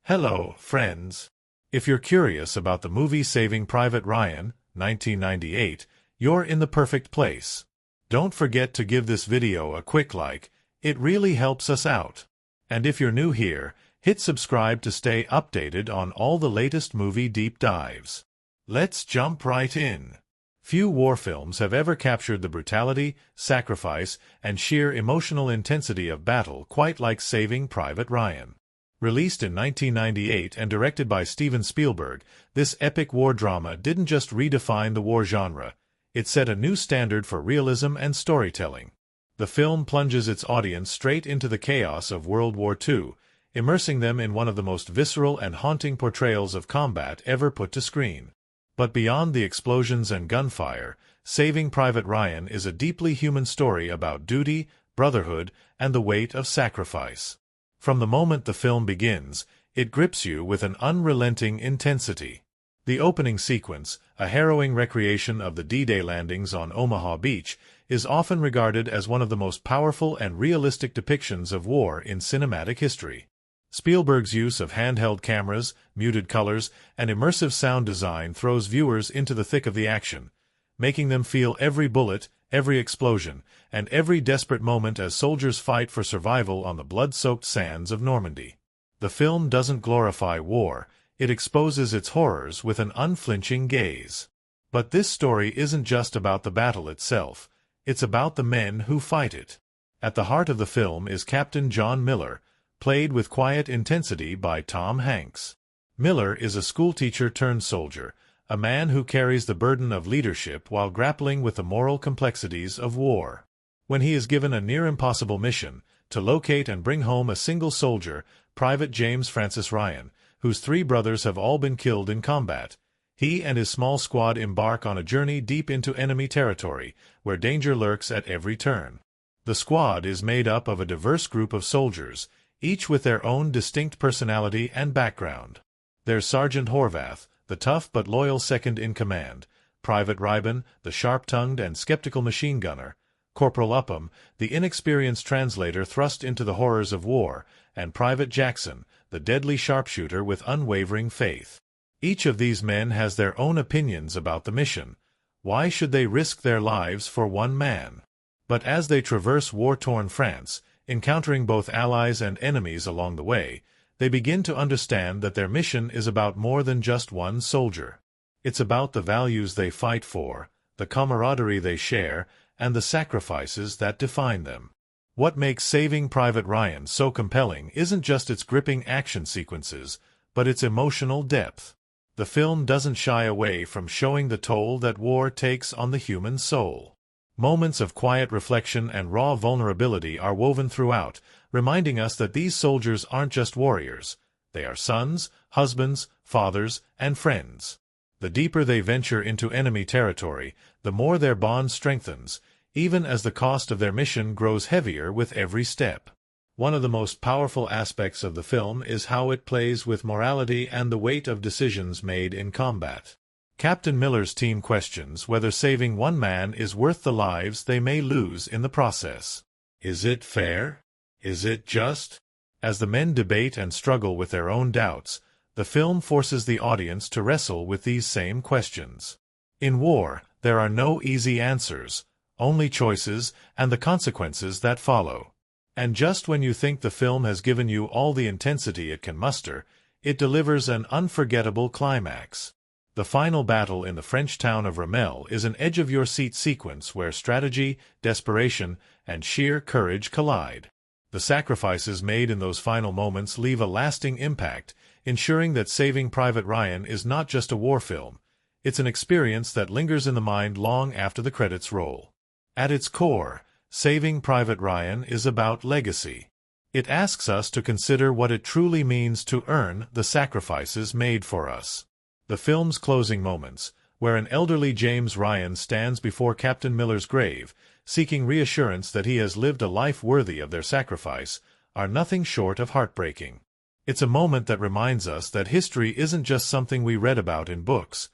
Hello, friends. If you're curious about the movie Saving Private Ryan, 1998, you're in the perfect place. Don't forget to give this video a quick like, it really helps us out. And if you're new here, hit subscribe to stay updated on all the latest movie deep dives. Let's jump right in. Few war films have ever captured the brutality, sacrifice, and sheer emotional intensity of battle quite like Saving Private Ryan. Released in 1998 and directed by Spielberg, this epic war drama didn't just redefine the war genre, it set a new standard for realism and storytelling. The film plunges its audience straight into the chaos of World War II, immersing them in one of the most visceral and haunting portrayals of combat ever put to screen. But beyond the explosions and gunfire, Saving Private Ryan is a deeply human story about duty, brotherhood, and the weight of sacrifice. From the moment the film begins, it grips you with an unrelenting intensity. The opening sequence, a harrowing recreation of the D-Day landings on Omaha Beach, is often regarded as one of the most powerful and realistic depictions of war in cinematic history. Spielberg's use of handheld cameras, muted colors, and immersive sound design throws viewers into the thick of the action, making them feel every bullet, every explosion, and every desperate moment as soldiers fight for survival on the blood-soaked sands of Normandy. The film doesn't glorify war, it exposes its horrors with an unflinching gaze. But this story isn't just about the battle itself, it's about the men who fight it. At the heart of the film is Captain John Miller, played with quiet intensity by Tom Hanks. Miller is a schoolteacher-turned-soldier, a man who carries the burden of leadership while grappling with the moral complexities of war. When he is given a near-impossible mission, to locate and bring home a single soldier, Private James Francis Ryan, whose three brothers have all been killed in combat, he and his small squad embark on a journey deep into enemy territory, where danger lurks at every turn. The squad is made up of a diverse group of soldiers, each with their own distinct personality and background. There's Sergeant Horvath, the tough but loyal second-in-command, Private Reiben, the sharp-tongued and skeptical machine gunner, Corporal Upham, the inexperienced translator thrust into the horrors of war, and Private Jackson, the deadly sharpshooter with unwavering faith. Each of these men has their own opinions about the mission. Why should they risk their lives for one man? But as they traverse war-torn France, encountering both allies and enemies along the way, they begin to understand that their mission is about more than just one soldier. It's about the values they fight for, the camaraderie they share, and the sacrifices that define them. What makes Saving Private Ryan so compelling isn't just its gripping action sequences, but its emotional depth. The film doesn't shy away from showing the toll that war takes on the human soul. Moments of quiet reflection and raw vulnerability are woven throughout, reminding us that these soldiers aren't just warriors. They are sons, husbands, fathers, and friends. The deeper they venture into enemy territory, the more their bond strengthens, even as the cost of their mission grows heavier with every step. One of the most powerful aspects of the film is how it plays with morality and the weight of decisions made in combat. Captain Miller's team questions whether saving one man is worth the lives they may lose in the process. Is it fair? Is it just? As the men debate and struggle with their own doubts, the film forces the audience to wrestle with these same questions. In war, there are no easy answers, only choices and the consequences that follow. And just when you think the film has given you all the intensity it can muster, it delivers an unforgettable climax. The final battle in the French town of Ramel is an edge-of-your-seat sequence where strategy, desperation, and sheer courage collide. The sacrifices made in those final moments leave a lasting impact, ensuring that Saving Private Ryan is not just a war film. It's an experience that lingers in the mind long after the credits roll. At its core, Saving Private Ryan is about legacy. It asks us to consider what it truly means to earn the sacrifices made for us. The film's closing moments, where an elderly James Ryan stands before Captain Miller's grave, seeking reassurance that he has lived a life worthy of their sacrifice, are nothing short of heartbreaking. It's a moment that reminds us that history isn't just something we read about in books.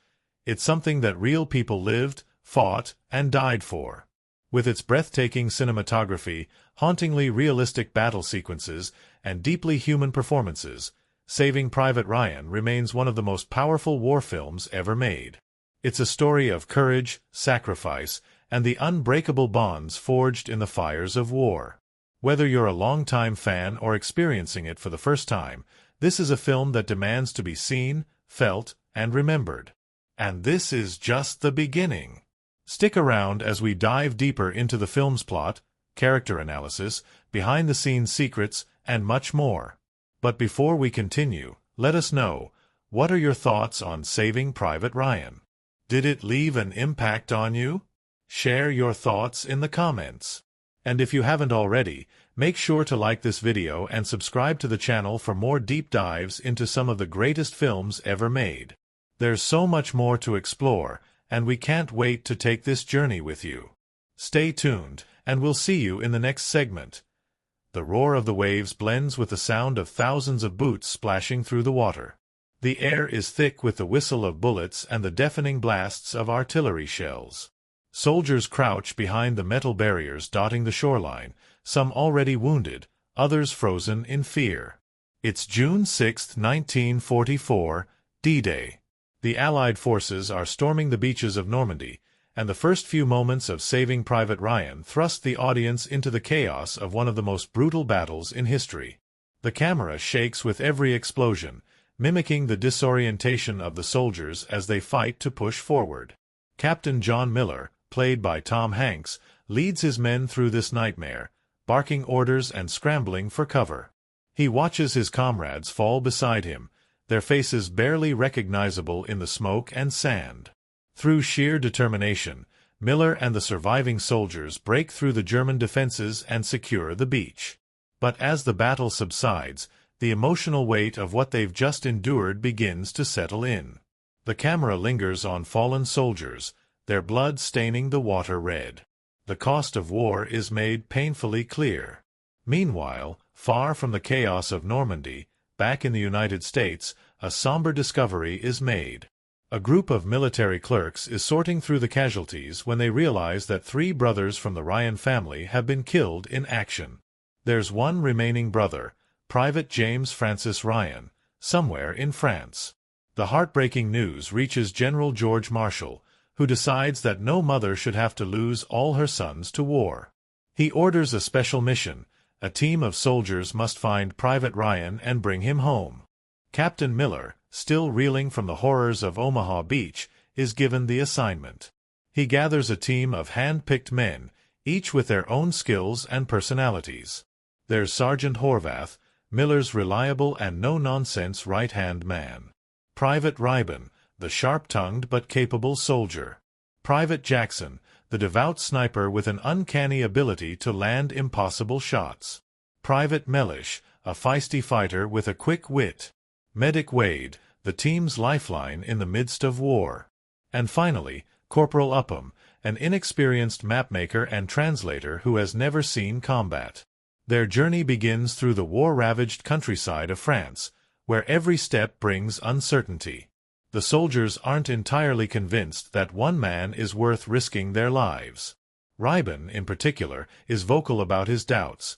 It's something that real people lived, fought, and died for. With its breathtaking cinematography, hauntingly realistic battle sequences, and deeply human performances, Saving Private Ryan remains one of the most powerful war films ever made. It's a story of courage, sacrifice, and the unbreakable bonds forged in the fires of war. Whether you're a longtime fan or experiencing it for the first time, this is a film that demands to be seen, felt, and remembered. And this is just the beginning. Stick around as we dive deeper into the film's plot, character analysis, behind-the-scenes secrets, and much more. But before we continue, let us know, what are your thoughts on Saving Private Ryan? Did it leave an impact on you? Share your thoughts in the comments. And if you haven't already, make sure to like this video and subscribe to the channel for more deep dives into some of the greatest films ever made. There's so much more to explore, and we can't wait to take this journey with you. Stay tuned, and we'll see you in the next segment. The roar of the waves blends with the sound of thousands of boots splashing through the water. The air is thick with the whistle of bullets and the deafening blasts of artillery shells. Soldiers crouch behind the metal barriers dotting the shoreline, some already wounded, others frozen in fear. It's June 6, 1944, D-Day. The Allied forces are storming the beaches of Normandy, and the first few moments of Saving Private Ryan thrust the audience into the chaos of one of the most brutal battles in history. The camera shakes with every explosion, mimicking the disorientation of the soldiers as they fight to push forward. Captain John Miller, played by Tom Hanks, leads his men through this nightmare, barking orders and scrambling for cover. He watches his comrades fall beside him, their faces barely recognizable in the smoke and sand. Through sheer determination, Miller and the surviving soldiers break through the German defenses and secure the beach. But as the battle subsides, the emotional weight of what they've just endured begins to settle in. The camera lingers on fallen soldiers, their blood staining the water red. The cost of war is made painfully clear. Meanwhile, far from the chaos of Normandy, back in the United States, a somber discovery is made. A group of military clerks is sorting through the casualties when they realize that 3 brothers from the Ryan family have been killed in action. There's one remaining brother, Private James Francis Ryan, somewhere in France. The heartbreaking news reaches General George Marshall, who decides that no mother should have to lose all her sons to war. He orders a special mission. A team of soldiers must find Private Ryan and bring him home. Captain Miller, still reeling from the horrors of Omaha Beach, is given the assignment. He gathers a team of hand-picked men, each with their own skills and personalities. There's Sergeant Horvath, Miller's reliable and no-nonsense right-hand man. Private Reiben, the sharp-tongued but capable soldier. Private Jackson, the devout sniper with an uncanny ability to land impossible shots. Private Mellish, a feisty fighter with a quick wit. Medic Wade, the team's lifeline in the midst of war. And finally, Corporal Upham, an inexperienced mapmaker and translator who has never seen combat. Their journey begins through the war-ravaged countryside of France, where every step brings uncertainty. The soldiers aren't entirely convinced that one man is worth risking their lives. Reiben, in particular, is vocal about his doubts.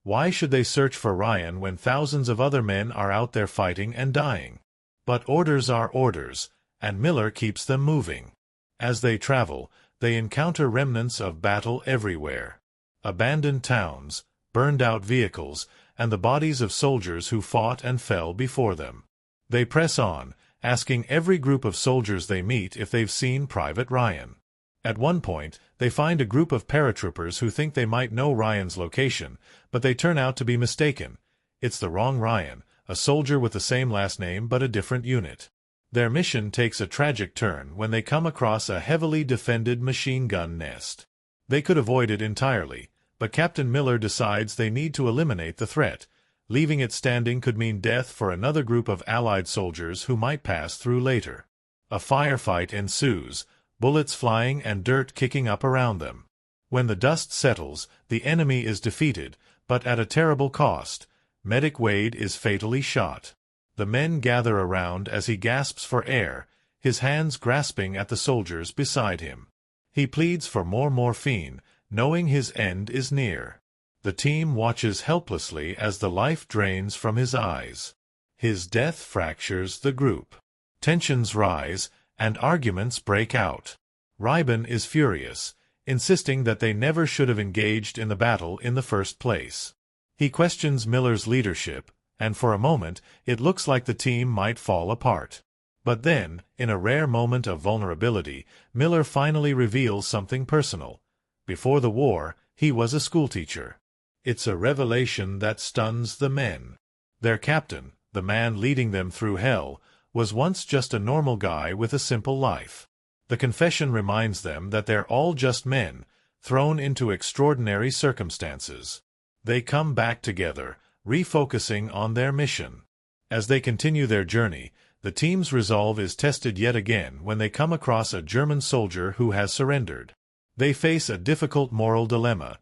Why should they search for Ryan when thousands of other men are out there fighting and dying? But orders are orders, and Miller keeps them moving. As they travel, they encounter remnants of battle everywhere. Abandoned towns, burned-out vehicles, and the bodies of soldiers who fought and fell before them. They press on, asking every group of soldiers they meet if they've seen Private Ryan. At one point, they find a group of paratroopers who think they might know Ryan's location, but they turn out to be mistaken. It's the wrong Ryan, a soldier with the same last name but a different unit. Their mission takes a tragic turn when they come across a heavily defended machine gun nest. They could avoid it entirely, but Captain Miller decides they need to eliminate the threat. Leaving it standing could mean death for another group of Allied soldiers who might pass through later. A firefight ensues, bullets flying and dirt kicking up around them. When the dust settles, the enemy is defeated, but at a terrible cost. Medic Wade is fatally shot. The men gather around as he gasps for air, his hands grasping at the soldiers beside him. He pleads for more morphine, knowing his end is near. The team watches helplessly as the life drains from his eyes. His death fractures the group. Tensions rise, and arguments break out. Reiben is furious, insisting that they never should have engaged in the battle in the first place. He questions Miller's leadership, and for a moment it looks like the team might fall apart. But then, in a rare moment of vulnerability, Miller finally reveals something personal. Before the war, he was a schoolteacher. It's a revelation that stuns the men. Their captain, the man leading them through hell, was once just a normal guy with a simple life. The confession reminds them that they're all just men, thrown into extraordinary circumstances. They come back together, refocusing on their mission. As they continue their journey, the team's resolve is tested yet again when they come across a German soldier who has surrendered. They face a difficult moral dilemma.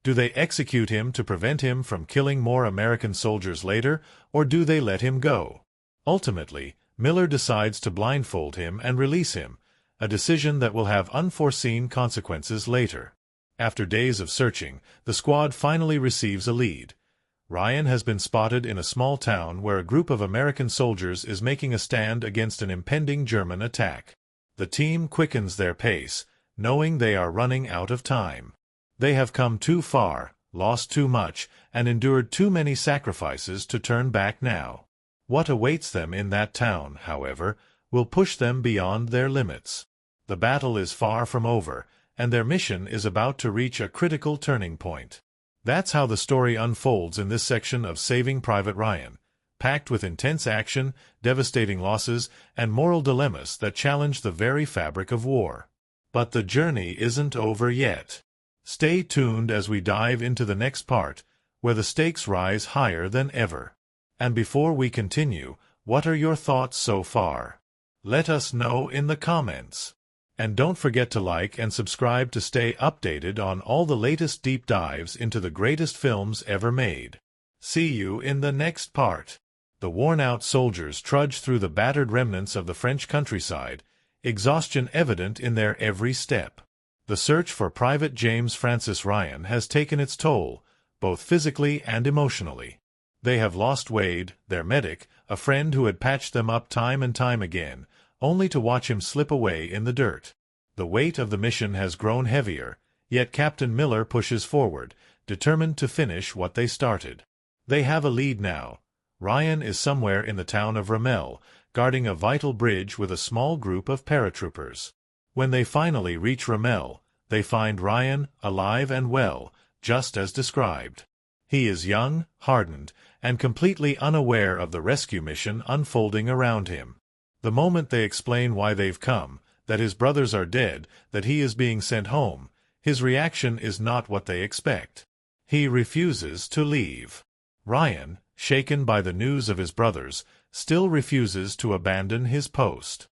Do they execute him to prevent him from killing more American soldiers later, or do they let him go? Ultimately, Miller decides to blindfold him and release him, a decision that will have unforeseen consequences later. After days of searching, the squad finally receives a lead. Ryan has been spotted in a small town where a group of American soldiers is making a stand against an impending German attack. The team quickens their pace, knowing they are running out of time. They have come too far, lost too much, and endured too many sacrifices to turn back now. What awaits them in that town, however, will push them beyond their limits. The battle is far from over, and their mission is about to reach a critical turning point. That's how the story unfolds in this section of Saving Private Ryan, packed with intense action, devastating losses, and moral dilemmas that challenge the very fabric of war. But the journey isn't over yet. Stay tuned as we dive into the next part, where the stakes rise higher than ever. And before we continue, what are your thoughts so far? Let us know in the comments. And don't forget to like and subscribe to stay updated on all the latest deep dives into the greatest films ever made. See you in the next part. The worn-out soldiers trudge through the battered remnants of the French countryside, exhaustion evident in their every step. The search for Private James Francis Ryan has taken its toll, both physically and emotionally. They have lost Wade, their medic, a friend who had patched them up time and time again, only to watch him slip away in the dirt. The weight of the mission has grown heavier, yet Captain Miller pushes forward, determined to finish what they started. They have a lead now. Ryan is somewhere in the town of Ramel, guarding a vital bridge with a small group of paratroopers. When they finally reach Ramel, they find Ryan alive and well, just as described. He is young, hardened, and completely unaware of the rescue mission unfolding around him. The moment they explain why they've come, that his brothers are dead, that he is being sent home, his reaction is not what they expect. He refuses to leave. Ryan, shaken by the news of his brothers, still refuses to abandon his post.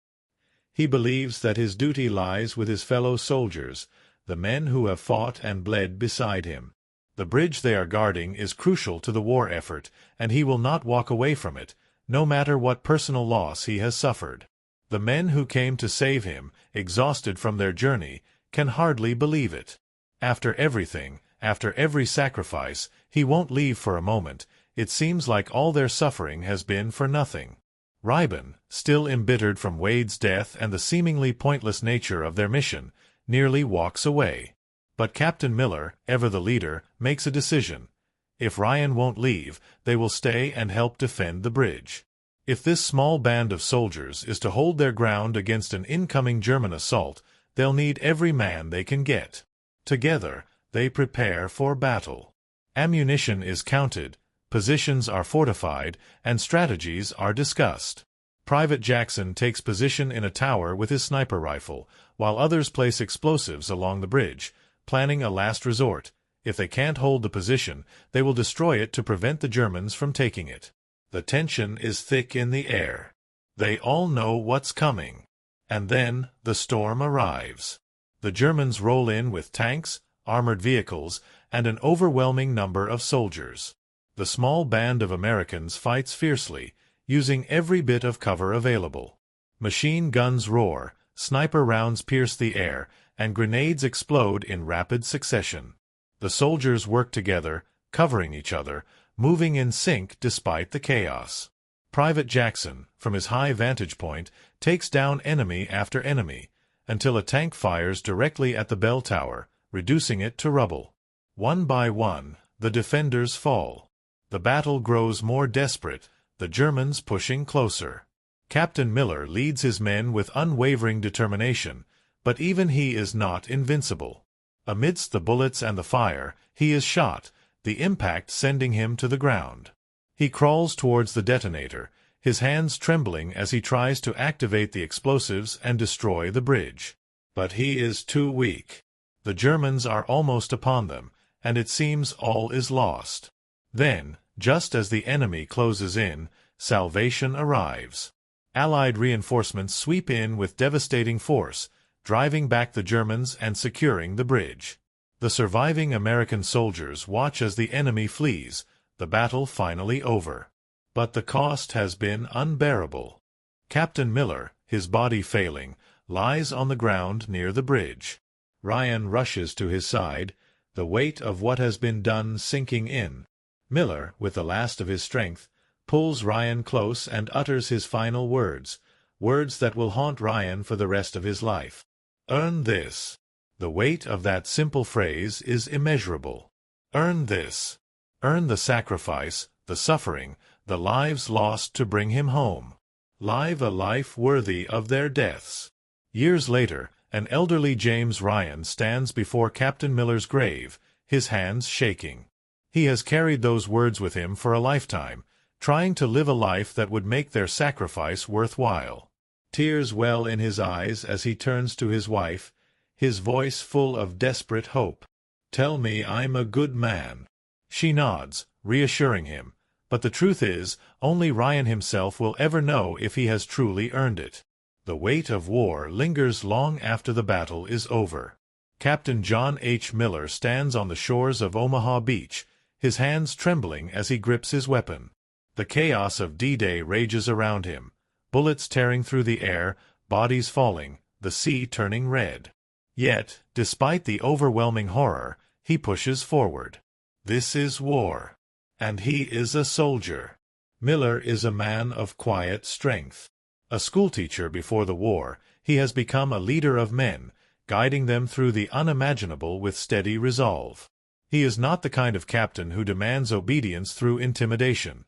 He believes that his duty lies with his fellow soldiers, the men who have fought and bled beside him. The bridge they are guarding is crucial to the war effort, and he will not walk away from it, no matter what personal loss he has suffered. The men who came to save him, exhausted from their journey, can hardly believe it. After everything, after every sacrifice, he won't leave for a moment. It seems like all their suffering has been for nothing. Reiben, still embittered from Wade's death and the seemingly pointless nature of their mission, nearly walks away. But Captain Miller, ever the leader, makes a decision. If Ryan won't leave, they will stay and help defend the bridge. If this small band of soldiers is to hold their ground against an incoming German assault, they'll need every man they can get. Together, they prepare for battle. Ammunition is counted, positions are fortified, and strategies are discussed. Private Jackson takes position in a tower with his sniper rifle, while others place explosives along the bridge, planning a last resort. If they can't hold the position, they will destroy it to prevent the Germans from taking it. The tension is thick in the air. They all know what's coming. And then the storm arrives. The Germans roll in with tanks, armored vehicles, and an overwhelming number of soldiers. The small band of Americans fights fiercely, using every bit of cover available. Machine guns roar, sniper rounds pierce the air, and grenades explode in rapid succession. The soldiers work together, covering each other, moving in sync despite the chaos. Private Jackson, from his high vantage point, takes down enemy after enemy, until a tank fires directly at the bell tower, reducing it to rubble. One by one, the defenders fall. The battle grows more desperate, the Germans pushing closer. Captain Miller leads his men with unwavering determination, but even he is not invincible. Amidst the bullets and the fire, he is shot, the impact sending him to the ground. He crawls towards the detonator, his hands trembling as he tries to activate the explosives and destroy the bridge. But he is too weak. The Germans are almost upon them, and it seems all is lost. Then, just as the enemy closes in, salvation arrives. Allied reinforcements sweep in with devastating force, driving back the Germans and securing the bridge. The surviving American soldiers watch as the enemy flees, the battle finally over. But the cost has been unbearable. Captain Miller, his body failing, lies on the ground near the bridge. Ryan rushes to his side, the weight of what has been done sinking in. Miller, with the last of his strength, pulls Ryan close and utters his final words, words that will haunt Ryan for the rest of his life. "Earn this." The weight of that simple phrase is immeasurable. Earn this. Earn the sacrifice, the suffering, the lives lost to bring him home. Live a life worthy of their deaths. Years later, an elderly James Ryan stands before Captain Miller's grave, his hands shaking. He has carried those words with him for a lifetime, trying to live a life that would make their sacrifice worthwhile. Tears well in his eyes as he turns to his wife, his voice full of desperate hope. "Tell me I'm a good man." She nods, reassuring him, but the truth is, only Ryan himself will ever know if he has truly earned it. The weight of war lingers long after the battle is over. Captain John H. Miller stands on the shores of Omaha Beach, his hands trembling as he grips his weapon. The chaos of D-Day rages around him, bullets tearing through the air, bodies falling, the sea turning red. Yet, despite the overwhelming horror, he pushes forward. This is war. And he is a soldier. Miller is a man of quiet strength. A schoolteacher before the war, he has become a leader of men, guiding them through the unimaginable with steady resolve. He is not the kind of captain who demands obedience through intimidation.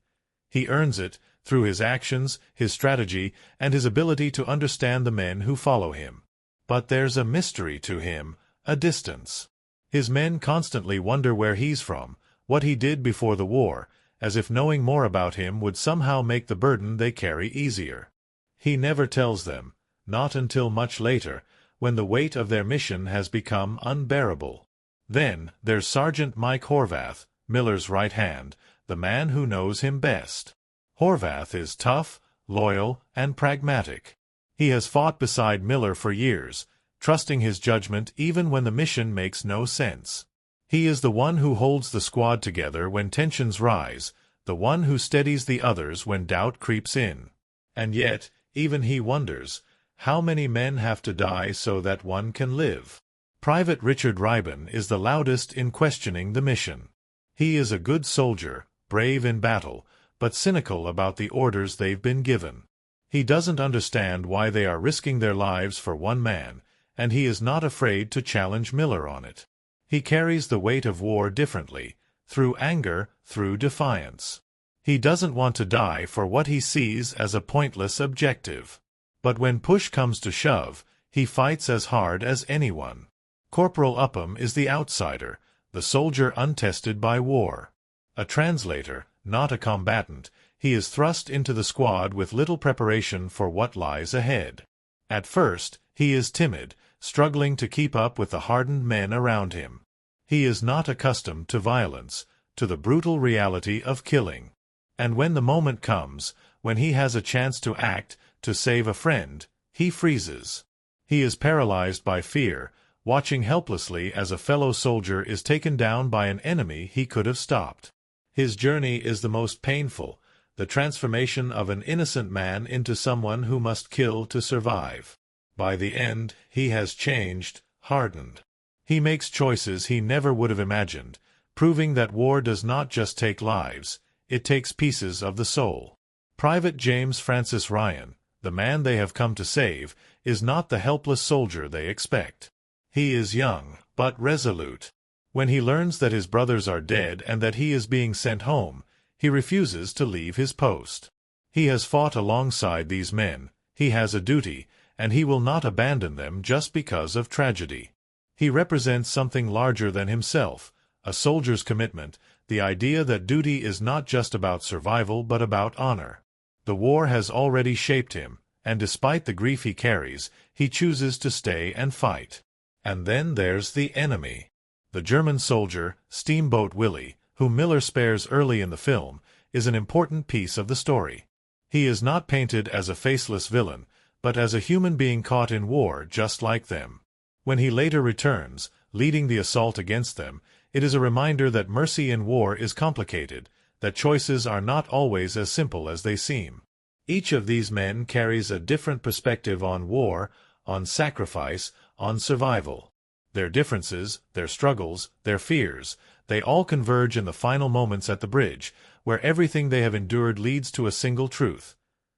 He earns it through his actions, his strategy, and his ability to understand the men who follow him. But there's a mystery to him, a distance. His men constantly wonder where he's from, what he did before the war, as if knowing more about him would somehow make the burden they carry easier. He never tells them, not until much later, when the weight of their mission has become unbearable. Then there's Sergeant Mike Horvath, Miller's right hand, the man who knows him best. Horvath is tough, loyal, and pragmatic. He has fought beside Miller for years, trusting his judgment even when the mission makes no sense. He is the one who holds the squad together when tensions rise, the one who steadies the others when doubt creeps in. And yet, even he wonders, how many men have to die so that one can live? Private Richard Ribon is the loudest in questioning the mission. He is a good soldier, brave in battle, but cynical about the orders they've been given. He doesn't understand why they are risking their lives for one man, and he is not afraid to challenge Miller on it. He carries the weight of war differently, through anger, through defiance. He doesn't want to die for what he sees as a pointless objective. But when push comes to shove, he fights as hard as anyone. Corporal Upham is the outsider, the soldier untested by war. A translator, not a combatant, he is thrust into the squad with little preparation for what lies ahead. At first, he is timid, struggling to keep up with the hardened men around him. He is not accustomed to violence, to the brutal reality of killing. And when the moment comes, when he has a chance to act, to save a friend, he freezes. He is paralyzed by fear, watching helplessly as a fellow soldier is taken down by an enemy he could have stopped. His journey is the most painful, the transformation of an innocent man into someone who must kill to survive. By the end, he has changed, hardened. He makes choices he never would have imagined, proving that war does not just take lives, it takes pieces of the soul. Private James Francis Ryan, the man they have come to save, is not the helpless soldier they expect. He is young, but resolute. When he learns that his brothers are dead and that he is being sent home, he refuses to leave his post. He has fought alongside these men, he has a duty, and he will not abandon them just because of tragedy. He represents something larger than himself, a soldier's commitment, the idea that duty is not just about survival but about honor. The war has already shaped him, and despite the grief he carries, he chooses to stay and fight. And then there's the enemy. The German soldier, Steamboat Willie, whom Miller spares early in the film, is an important piece of the story. He is not painted as a faceless villain, but as a human being caught in war just like them. When he later returns, leading the assault against them, it is a reminder that mercy in war is complicated, that choices are not always as simple as they seem. Each of these men carries a different perspective on war, on sacrifice, on survival. Their differences, their struggles, their fears, they all converge in the final moments at the bridge, where everything they have endured leads to a single truth.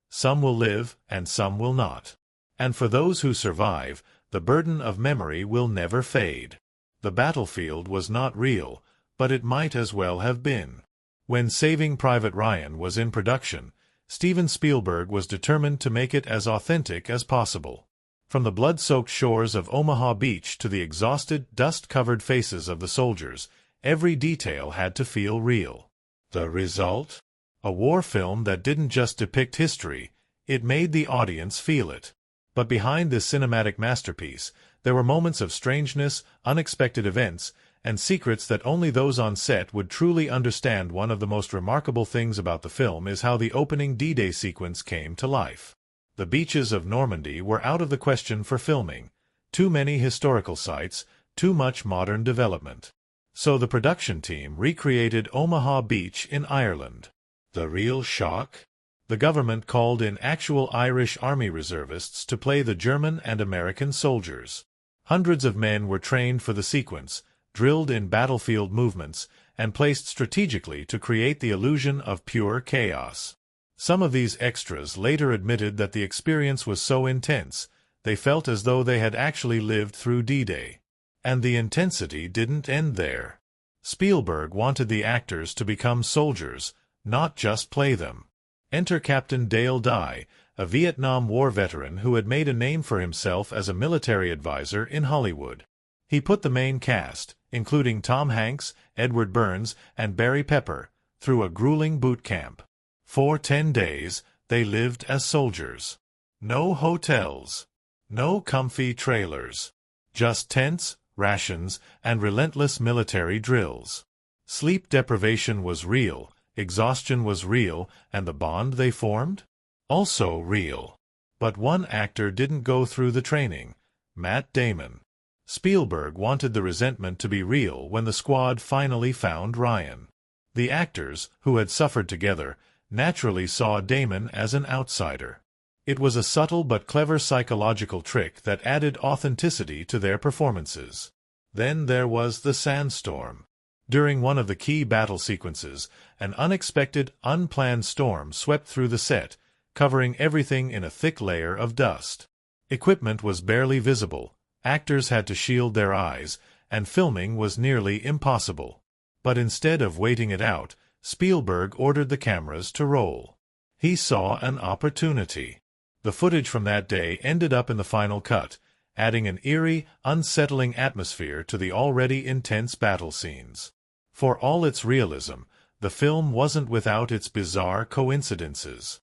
Some will live, and some will not. And for those who survive, the burden of memory will never fade. The battlefield was not real, but it might as well have been. When Saving Private Ryan was in production, Steven Spielberg was determined to make it as authentic as possible. From the blood-soaked shores of Omaha Beach to the exhausted, dust-covered faces of the soldiers, every detail had to feel real. The result? A war film that didn't just depict history, it made the audience feel it. But behind this cinematic masterpiece, there were moments of strangeness, unexpected events, and secrets that only those on set would truly understand. One of the most remarkable things about the film is how the opening D-Day sequence came to life. The beaches of Normandy were out of the question for filming. Too many historical sites, too much modern development. So the production team recreated Omaha Beach in Ireland. The real shock? The government called in actual Irish Army reservists to play the German and American soldiers. Hundreds of men were trained for the sequence, drilled in battlefield movements, and placed strategically to create the illusion of pure chaos. Some of these extras later admitted that the experience was so intense, they felt as though they had actually lived through D-Day. And the intensity didn't end there. Spielberg wanted the actors to become soldiers, not just play them. Enter Captain Dale Dye, a Vietnam War veteran who had made a name for himself as a military advisor in Hollywood. He put the main cast, including Tom Hanks, Edward Burns, and Barry Pepper, through a grueling boot camp. For 10 days, they lived as soldiers. No hotels. No comfy trailers. Just tents, rations, and relentless military drills. Sleep deprivation was real, exhaustion was real, and the bond they formed? Also real. But one actor didn't go through the training. Matt Damon. Spielberg wanted the resentment to be real when the squad finally found Ryan. The actors, who had suffered together, naturally saw Damon as an outsider. It was a subtle but clever psychological trick that added authenticity to their performances. Then there was the sandstorm. During one of the key battle sequences, an unexpected, unplanned storm swept through the set, covering everything in a thick layer of dust. Equipment was barely visible, actors had to shield their eyes, and filming was nearly impossible. But instead of waiting it out, Spielberg ordered the cameras to roll. He saw an opportunity. The footage from that day ended up in the final cut, adding an eerie, unsettling atmosphere to the already intense battle scenes. For all its realism, the film wasn't without its bizarre coincidences.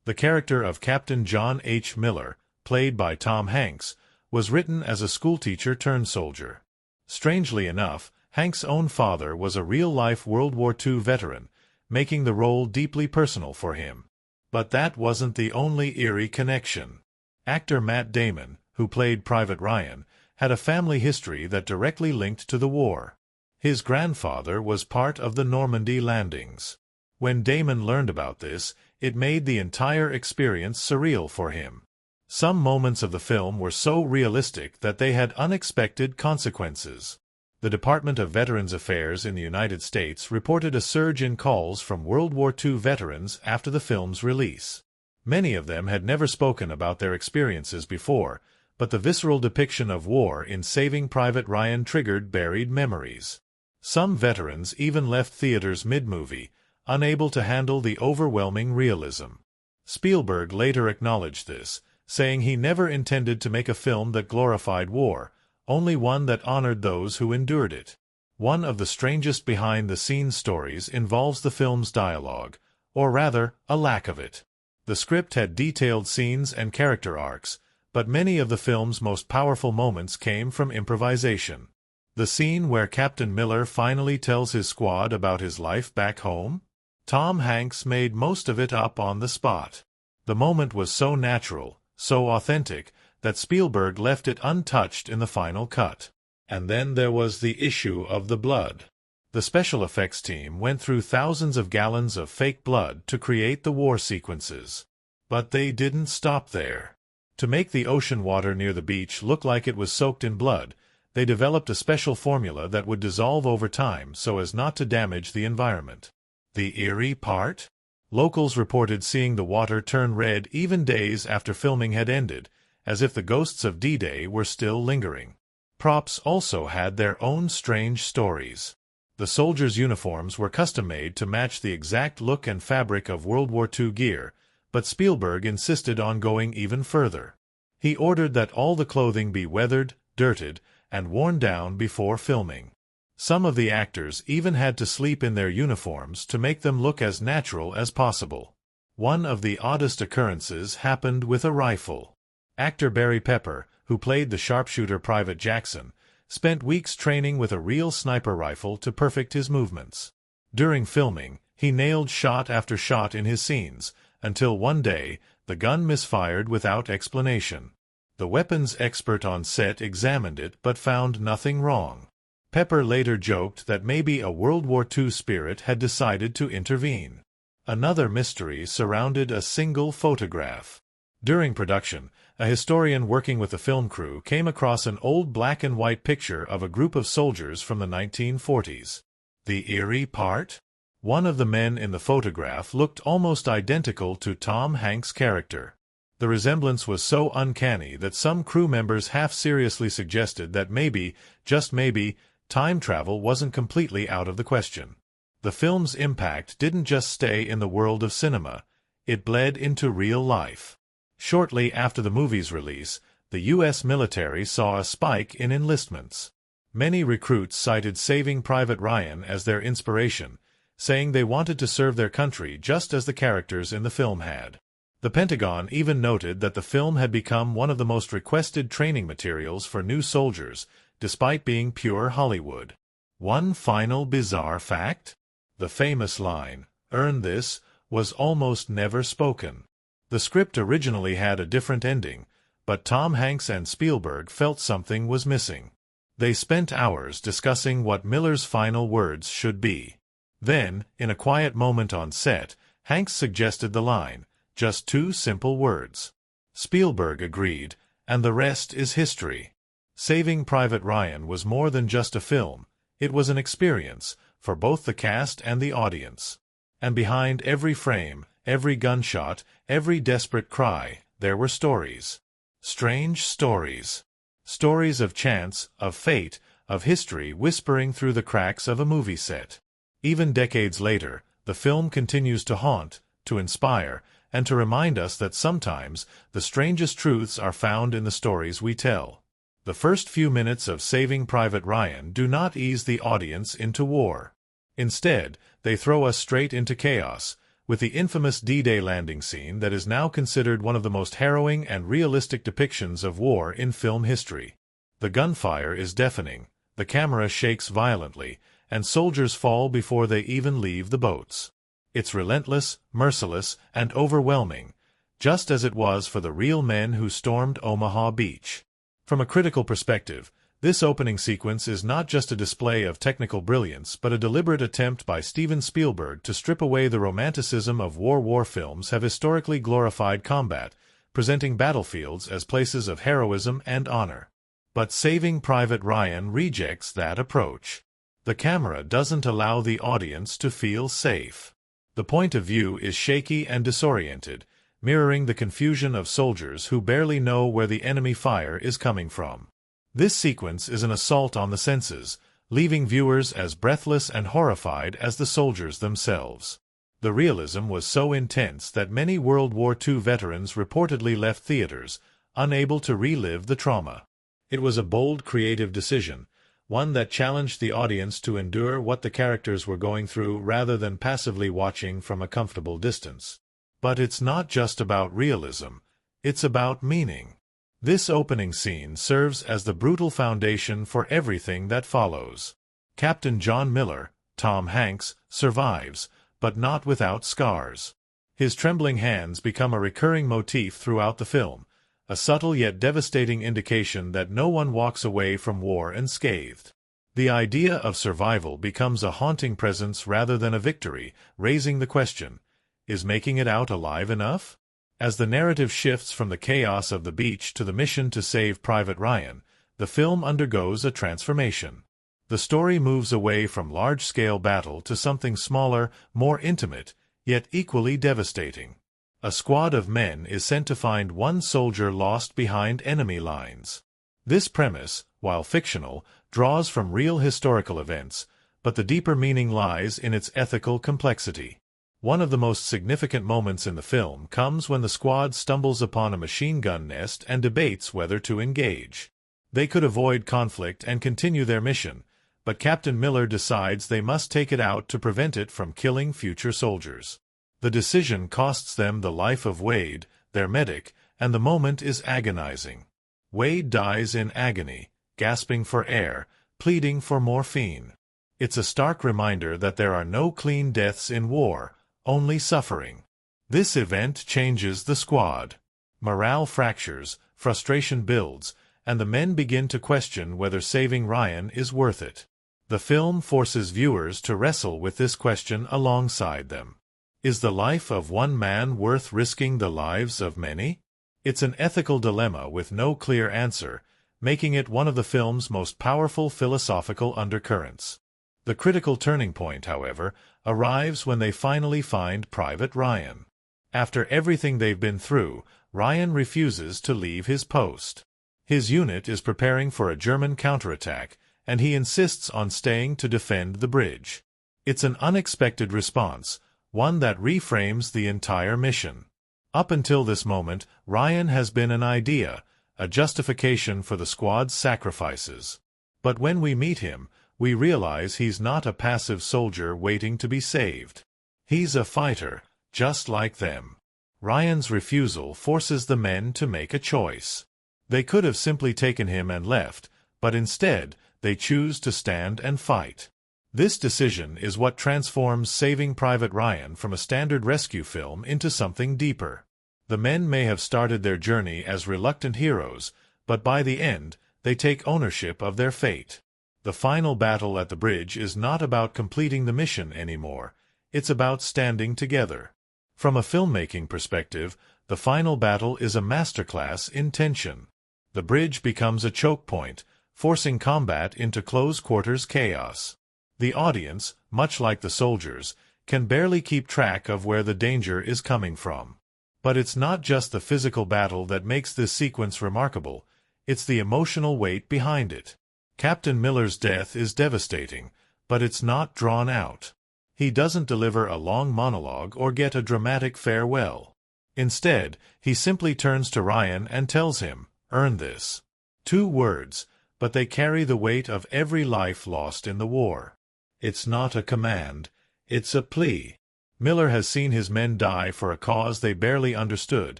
The character of Captain John H. Miller, played by Tom Hanks, was written as a schoolteacher-turned-soldier. Strangely enough, Hanks' own father was a real-life World War II veteran, making the role deeply personal for him. But that wasn't the only eerie connection. Actor Matt Damon, who played Private Ryan, had a family history that directly linked to the war. His grandfather was part of the Normandy landings. When Damon learned about this, it made the entire experience surreal for him. Some moments of the film were so realistic that they had unexpected consequences. The Department of Veterans Affairs in the United States reported a surge in calls from World War II veterans after the film's release. Many of them had never spoken about their experiences before, but the visceral depiction of war in Saving Private Ryan triggered buried memories. Some veterans even left theaters mid-movie, unable to handle the overwhelming realism. Spielberg later acknowledged this, saying he never intended to make a film that glorified war, only one that honored those who endured it. One of the strangest behind-the-scenes stories involves the film's dialogue, or rather, a lack of it. The script had detailed scenes and character arcs, but many of the film's most powerful moments came from improvisation. The scene where Captain Miller finally tells his squad about his life back home? Tom Hanks made most of it up on the spot. The moment was so natural, so authentic, that Spielberg left it untouched in the final cut. And then there was the issue of the blood. The special effects team went through thousands of gallons of fake blood to create the war sequences. But they didn't stop there. To make the ocean water near the beach look like it was soaked in blood, they developed a special formula that would dissolve over time so as not to damage the environment. The eerie part? Locals reported seeing the water turn red even days after filming had ended, as if the ghosts of D-Day were still lingering. Props also had their own strange stories. The soldiers' uniforms were custom-made to match the exact look and fabric of World War II gear, but Spielberg insisted on going even further. He ordered that all the clothing be weathered, dirted, and worn down before filming. Some of the actors even had to sleep in their uniforms to make them look as natural as possible. One of the oddest occurrences happened with a rifle. Actor Barry Pepper, who played the sharpshooter Private Jackson, spent weeks training with a real sniper rifle to perfect his movements. During filming, he nailed shot after shot in his scenes, until one day, the gun misfired without explanation. The weapons expert on set examined it but found nothing wrong. Pepper later joked that maybe a World War II spirit had decided to intervene. Another mystery surrounded a single photograph. During production, a historian working with the film crew came across an old black-and-white picture of a group of soldiers from the 1940s. The eerie part? One of the men in the photograph looked almost identical to Tom Hanks' character. The resemblance was so uncanny that some crew members half-seriously suggested that maybe, just maybe, time travel wasn't completely out of the question. The film's impact didn't just stay in the world of cinema, it bled into real life. Shortly after the movie's release, the U.S. military saw a spike in enlistments. Many recruits cited Saving Private Ryan as their inspiration, saying they wanted to serve their country just as the characters in the film had. The Pentagon even noted that the film had become one of the most requested training materials for new soldiers, despite being pure Hollywood. One final bizarre fact? The famous line, "Earn this," was almost never spoken. The script originally had a different ending, but Tom Hanks and Spielberg felt something was missing. They spent hours discussing what Miller's final words should be. Then, in a quiet moment on set, Hanks suggested the line, just two simple words. Spielberg agreed, and the rest is history. Saving Private Ryan was more than just a film, it was an experience, for both the cast and the audience. And behind every frame, every gunshot, every desperate cry, there were stories. Strange stories. Stories of chance, of fate, of history whispering through the cracks of a movie set. Even decades later, the film continues to haunt, to inspire, and to remind us that sometimes the strangest truths are found in the stories we tell. The first few minutes of Saving Private Ryan do not ease the audience into war. Instead, they throw us straight into chaos, with the infamous D-Day landing scene that is now considered one of the most harrowing and realistic depictions of war in film history. The gunfire is deafening, the camera shakes violently, and soldiers fall before they even leave the boats. It's relentless, merciless, and overwhelming, just as it was for the real men who stormed Omaha Beach. From a critical perspective, this opening sequence is not just a display of technical brilliance but a deliberate attempt by Steven Spielberg to strip away the romanticism of war films have historically glorified combat, presenting battlefields as places of heroism and honor. But Saving Private Ryan rejects that approach. The camera doesn't allow the audience to feel safe. The point of view is shaky and disoriented, mirroring the confusion of soldiers who barely know where the enemy fire is coming from. This sequence is an assault on the senses, leaving viewers as breathless and horrified as the soldiers themselves. The realism was so intense that many World War II veterans reportedly left theaters, unable to relive the trauma. It was a bold creative decision, one that challenged the audience to endure what the characters were going through rather than passively watching from a comfortable distance. But it's not just about realism, it's about meaning. This opening scene serves as the brutal foundation for everything that follows. Captain John Miller, Tom Hanks, survives, but not without scars. His trembling hands become a recurring motif throughout the film, a subtle yet devastating indication that no one walks away from war unscathed. The idea of survival becomes a haunting presence rather than a victory, raising the question, is making it out alive enough? As the narrative shifts from the chaos of the beach to the mission to save Private Ryan, the film undergoes a transformation. The story moves away from large-scale battle to something smaller, more intimate, yet equally devastating. A squad of men is sent to find one soldier lost behind enemy lines. This premise, while fictional, draws from real historical events, but the deeper meaning lies in its ethical complexity. One of the most significant moments in the film comes when the squad stumbles upon a machine gun nest and debates whether to engage. They could avoid conflict and continue their mission, but Captain Miller decides they must take it out to prevent it from killing future soldiers. The decision costs them the life of Wade, their medic, and the moment is agonizing. Wade dies in agony, gasping for air, pleading for morphine. It's a stark reminder that there are no clean deaths in war, only suffering. This event changes the squad. Morale fractures, frustration builds, and the men begin to question whether saving Ryan is worth it. The film forces viewers to wrestle with this question alongside them. Is the life of one man worth risking the lives of many? It's an ethical dilemma with no clear answer, making it one of the film's most powerful philosophical undercurrents. The critical turning point, however, arrives when they finally find Private Ryan. After everything they've been through, Ryan refuses to leave his post. His unit is preparing for a German counterattack, and he insists on staying to defend the bridge. It's an unexpected response, one that reframes the entire mission. Up until this moment, Ryan has been an idea, a justification for the squad's sacrifices. But when we meet him, we realize he's not a passive soldier waiting to be saved. He's a fighter, just like them. Ryan's refusal forces the men to make a choice. They could have simply taken him and left, but instead, they choose to stand and fight. This decision is what transforms Saving Private Ryan from a standard rescue film into something deeper. The men may have started their journey as reluctant heroes, but by the end, they take ownership of their fate. The final battle at the bridge is not about completing the mission anymore. It's about standing together. From a filmmaking perspective, the final battle is a masterclass in tension. The bridge becomes a choke point, forcing combat into close-quarters chaos. The audience, much like the soldiers, can barely keep track of where the danger is coming from. But it's not just the physical battle that makes this sequence remarkable, it's the emotional weight behind it. Captain Miller's death is devastating, but it's not drawn out. He doesn't deliver a long monologue or get a dramatic farewell. Instead, he simply turns to Ryan and tells him, "Earn this." 2 words, but they carry the weight of every life lost in the war. It's not a command, it's a plea. Miller has seen his men die for a cause they barely understood,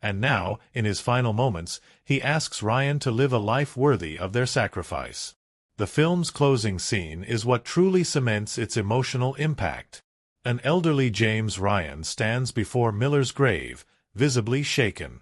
and now, in his final moments, he asks Ryan to live a life worthy of their sacrifice. The film's closing scene is what truly cements its emotional impact. An elderly James Ryan stands before Miller's grave, visibly shaken.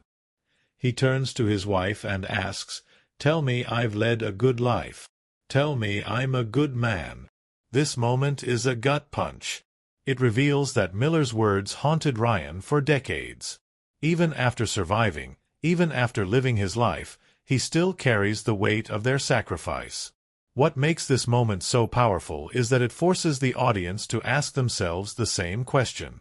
He turns to his wife and asks, "Tell me I've led a good life. Tell me I'm a good man." This moment is a gut punch. It reveals that Miller's words haunted Ryan for decades. Even after surviving, even after living his life, he still carries the weight of their sacrifice. What makes this moment so powerful is that it forces the audience to ask themselves the same question.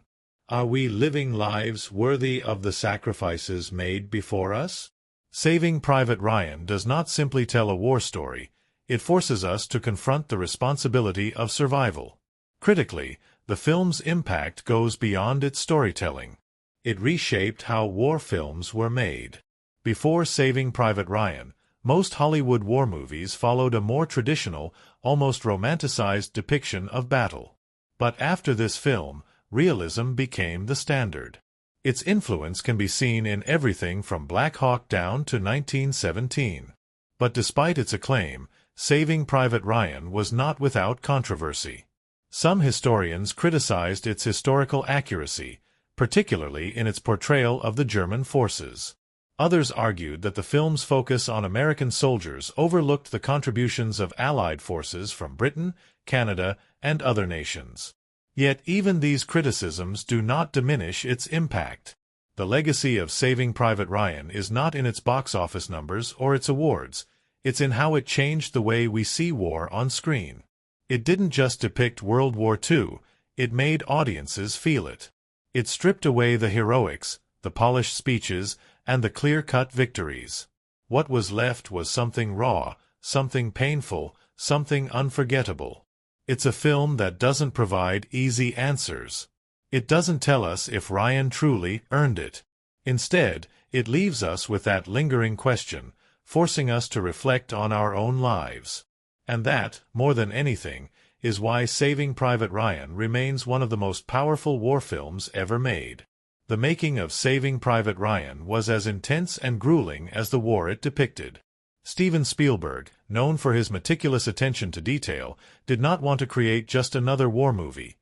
Are we living lives worthy of the sacrifices made before us? Saving Private Ryan does not simply tell a war story, it forces us to confront the responsibility of survival. Critically, the film's impact goes beyond its storytelling. It reshaped how war films were made. Before Saving Private Ryan, most Hollywood war movies followed a more traditional, almost romanticized depiction of battle. But after this film, realism became the standard. Its influence can be seen in everything from Black Hawk Down to 1917. But despite its acclaim, Saving Private Ryan was not without controversy. Some historians criticized its historical accuracy, particularly in its portrayal of the German forces. Others argued that the film's focus on American soldiers overlooked the contributions of Allied forces from Britain, Canada, and other nations. Yet even these criticisms do not diminish its impact. The legacy of Saving Private Ryan is not in its box office numbers or its awards, it's in how it changed the way we see war on screen. It didn't just depict World War II, it made audiences feel it. It stripped away the heroics, the polished speeches, and the clear-cut victories. What was left was something raw, something painful, something unforgettable. It's a film that doesn't provide easy answers. It doesn't tell us if Ryan truly earned it. Instead, it leaves us with that lingering question, forcing us to reflect on our own lives. And that, more than anything, is why Saving Private Ryan remains one of the most powerful war films ever made. The making of Saving Private Ryan was as intense and grueling as the war it depicted. Steven Spielberg, known for his meticulous attention to detail, did not want to create just another war movie.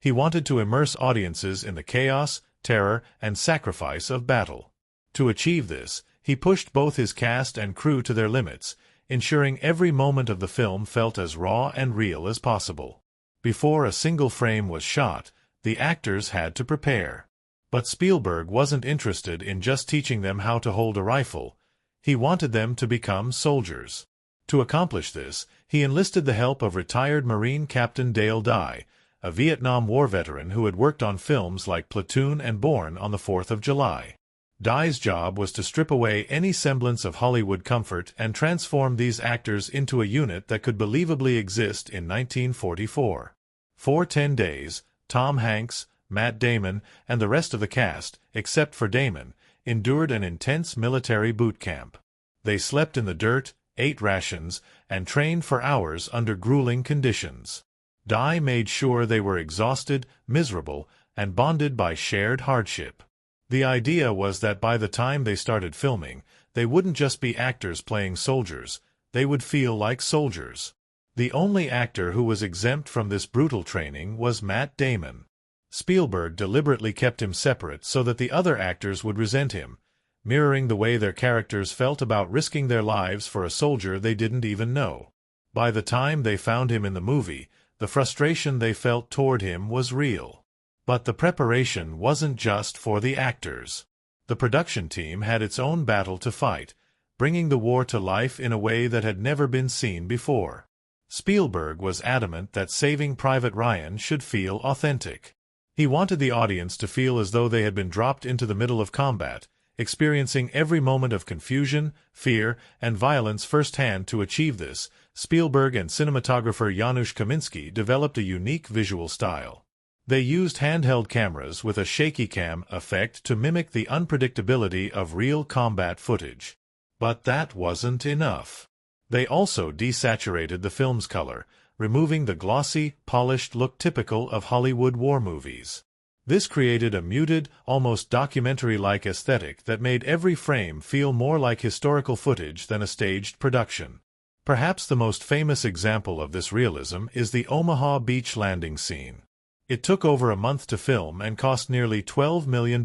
He wanted to immerse audiences in the chaos, terror, and sacrifice of battle. To achieve this, he pushed both his cast and crew to their limits, ensuring every moment of the film felt as raw and real as possible. Before a single frame was shot, the actors had to prepare. But Spielberg wasn't interested in just teaching them how to hold a rifle. He wanted them to become soldiers. To accomplish this, he enlisted the help of retired Marine Captain Dale Dye, a Vietnam War veteran who had worked on films like Platoon and Born on the 4th of July. Dye's job was to strip away any semblance of Hollywood comfort and transform these actors into a unit that could believably exist in 1944. For 10 days, Tom Hanks, Matt Damon, and the rest of the cast, except for Damon, endured an intense military boot camp. They slept in the dirt, ate rations, and trained for hours under grueling conditions. Dye made sure they were exhausted, miserable, and bonded by shared hardship. The idea was that by the time they started filming, they wouldn't just be actors playing soldiers, they would feel like soldiers. The only actor who was exempt from this brutal training was Matt Damon. Spielberg deliberately kept him separate so that the other actors would resent him, mirroring the way their characters felt about risking their lives for a soldier they didn't even know. By the time they found him in the movie, the frustration they felt toward him was real. But the preparation wasn't just for the actors. The production team had its own battle to fight, bringing the war to life in a way that had never been seen before. Spielberg was adamant that Saving Private Ryan should feel authentic. He wanted the audience to feel as though they had been dropped into the middle of combat, experiencing every moment of confusion, fear, and violence firsthand. To achieve this, Spielberg and cinematographer Janusz Kaminski developed a unique visual style. They used handheld cameras with a shaky cam effect to mimic the unpredictability of real combat footage. But that wasn't enough. They also desaturated the film's color, removing the glossy, polished look typical of Hollywood war movies. This created a muted, almost documentary-like aesthetic that made every frame feel more like historical footage than a staged production. Perhaps the most famous example of this realism is the Omaha Beach landing scene. It took over a month to film and cost nearly $12 million,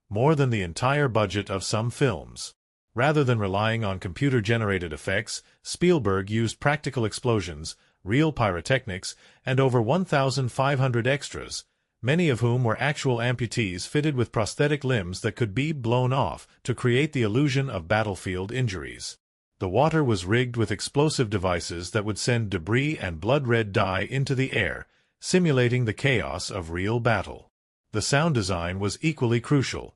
more than the entire budget of some films. Rather than relying on computer-generated effects, Spielberg used practical explosions, real pyrotechnics, and over 1,500 extras, many of whom were actual amputees fitted with prosthetic limbs that could be blown off to create the illusion of battlefield injuries. The water was rigged with explosive devices that would send debris and blood-red dye into the air, simulating the chaos of real battle. The sound design was equally crucial.